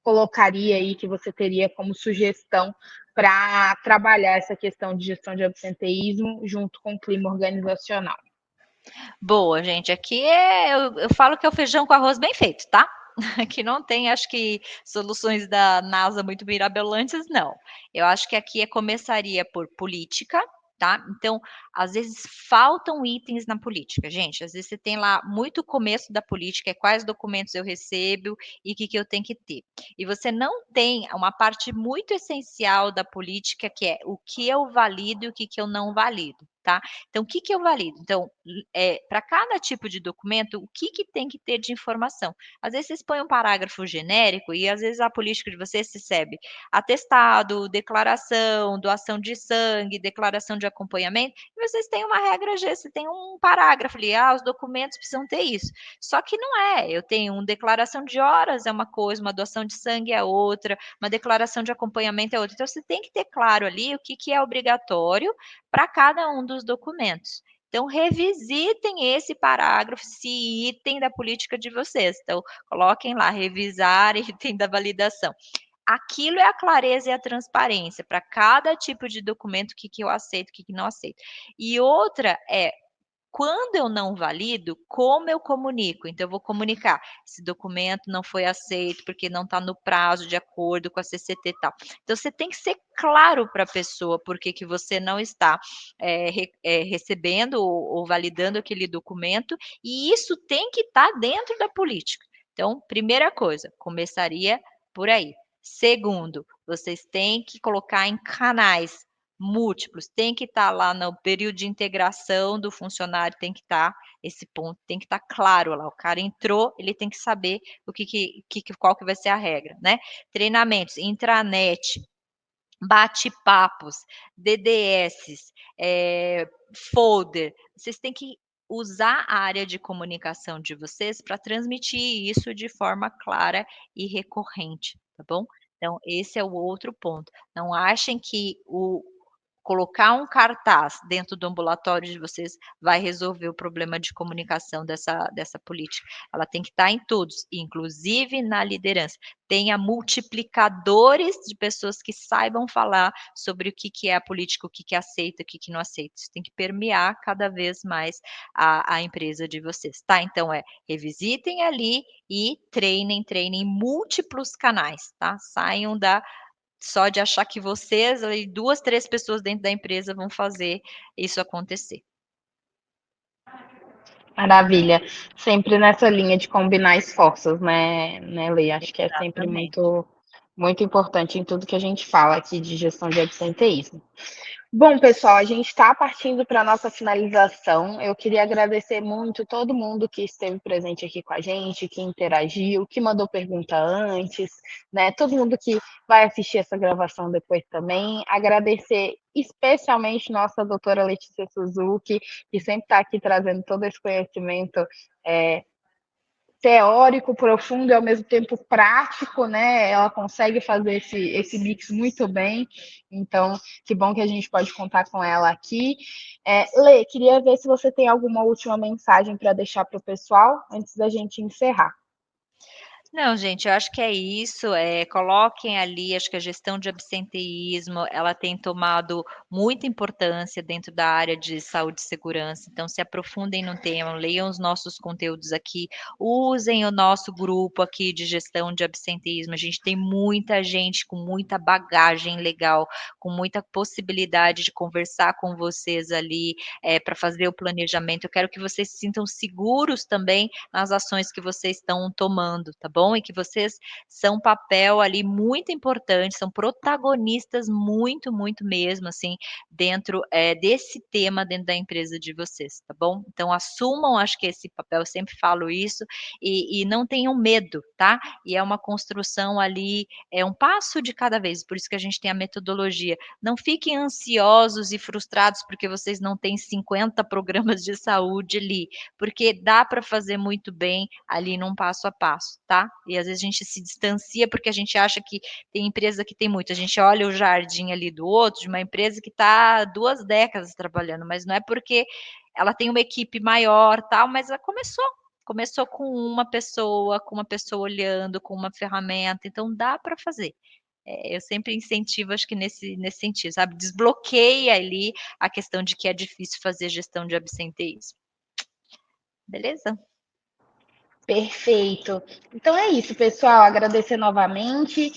colocaria aí, que você teria como sugestão para trabalhar essa questão de gestão de absenteísmo junto com o clima organizacional? Boa, gente, aqui eu falo que é o feijão com arroz bem feito, tá? que não tem, acho que, soluções da NASA muito mirabolantes, não. Eu acho que aqui começaria por política, tá? Então, às vezes faltam itens na política, gente. Às vezes você tem lá muito começo da política, é quais documentos eu recebo e o que que eu tenho que ter. E você não tem uma parte muito essencial da política, que é o que eu valido e o que que eu não valido, tá? Então, o que que eu valido? Então, para cada tipo de documento, o que que tem que ter de informação? Às vezes vocês põem um parágrafo genérico e às vezes a política de vocês recebe atestado, declaração, doação de sangue, declaração de acompanhamento, e vocês têm uma regra, você tem um parágrafo ali, os documentos precisam ter isso. Só que não é, eu tenho uma declaração de horas é uma coisa, uma doação de sangue é outra, uma declaração de acompanhamento é outra. Então você tem que ter claro ali o que que é obrigatório para cada um dos documentos. Então revisitem esse parágrafo, esse item da política de vocês. Então coloquem lá, revisar item da validação. Aquilo é a clareza e a transparência para cada tipo de documento, o que que eu aceito, o que que não aceito. E outra é, quando eu não valido, como eu comunico? Então eu vou comunicar, esse documento não foi aceito porque não está no prazo de acordo com a CCT e tal. Então você tem que ser claro para a pessoa por que que você não está, recebendo ou validando aquele documento, e isso tem que estar dentro da política. Então, primeira coisa, começaria por aí. Segundo, vocês têm que colocar em canais múltiplos, tem que estar lá no período de integração do funcionário, tem que estar esse ponto, tem que estar claro lá, o cara entrou, ele tem que saber o qual que vai ser a regra, né. Treinamentos, intranet, bate-papos, DDS, folder, vocês têm que usar a área de comunicação de vocês para transmitir isso de forma clara e recorrente, tá bom? Então esse é o outro ponto. Não achem que o colocar um cartaz dentro do ambulatório de vocês vai resolver o problema de comunicação dessa política. Ela tem que estar em todos, inclusive na liderança. Tenha multiplicadores de pessoas que saibam falar sobre o que que é a política, o que que aceita, o que que não aceita. Isso tem que permear cada vez mais a empresa de vocês, tá? Então revisitem ali e treinem múltiplos canais, tá? Saiam só de achar que vocês ali 2, 3 pessoas dentro da empresa vão fazer isso acontecer. Maravilha. Sempre nessa linha de combinar esforços, né, Lê? Acho que é sempre Exatamente. muito importante em tudo que a gente fala aqui de gestão de absenteísmo. Bom, pessoal, a gente está partindo para a nossa finalização. Eu queria agradecer muito todo mundo que esteve presente aqui com a gente, que interagiu, que mandou pergunta antes, né? Todo mundo que vai assistir essa gravação depois também. Agradecer especialmente nossa doutora Letícia Suzuki, que sempre está aqui trazendo todo esse conhecimento teórico, profundo e ao mesmo tempo prático, né? Ela consegue fazer esse mix muito bem. Então, que bom que a gente pode contar com ela aqui. Lê, queria ver se você tem alguma última mensagem para deixar para o pessoal antes da gente encerrar. Não, gente, eu acho que é isso, coloquem ali, acho que a gestão de absenteísmo, ela tem tomado muita importância dentro da área de saúde e segurança, então se aprofundem no tema, leiam os nossos conteúdos aqui, usem o nosso grupo aqui de gestão de absenteísmo, a gente tem muita gente com muita bagagem legal, com muita possibilidade de conversar com vocês ali, para fazer o planejamento. Eu quero que vocês se sintam seguros também nas ações que vocês estão tomando, tá bom? E que vocês são um papel ali muito importante, são protagonistas muito, muito mesmo, assim, dentro, desse tema dentro da empresa de vocês, tá bom? Então assumam, acho que esse papel, eu sempre falo isso, e não tenham medo, tá? E é uma construção ali, é um passo de cada vez, por isso que a gente tem a metodologia. Não fiquem ansiosos e frustrados porque vocês não têm 50 programas de saúde ali, porque dá para fazer muito bem ali num passo a passo, tá? E às vezes a gente se distancia porque a gente acha que tem empresa que tem muito, a gente olha o jardim ali do outro, de uma empresa que está há 2 décadas trabalhando, mas não é porque ela tem uma equipe maior, tal, mas ela começou com uma pessoa olhando, com uma ferramenta, então dá para fazer. Eu sempre incentivo, acho que nesse sentido, sabe, desbloqueia ali a questão de que é difícil fazer gestão de absenteísmo. Beleza? Perfeito. Então é isso, pessoal. Agradecer novamente.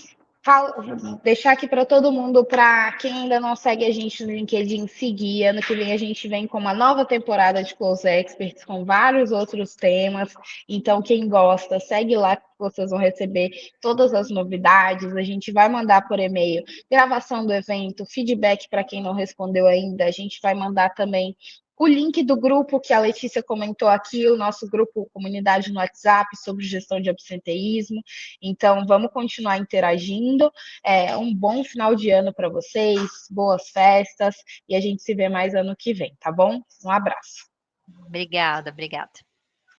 Deixar aqui para todo mundo, para quem ainda não segue a gente no LinkedIn, seguir. Ano que vem a gente vem com uma nova temporada de Close Experts com vários outros temas. Então, quem gosta, segue lá que vocês vão receber todas as novidades. A gente vai mandar por e-mail gravação do evento, feedback para quem não respondeu ainda. A gente vai mandar também o link do grupo que a Letícia comentou aqui, o nosso grupo comunidade no WhatsApp sobre gestão de absenteísmo. Então, vamos continuar interagindo. Um bom final de ano para vocês, boas festas, e a gente se vê mais ano que vem, tá bom? Um abraço. Obrigada, obrigada.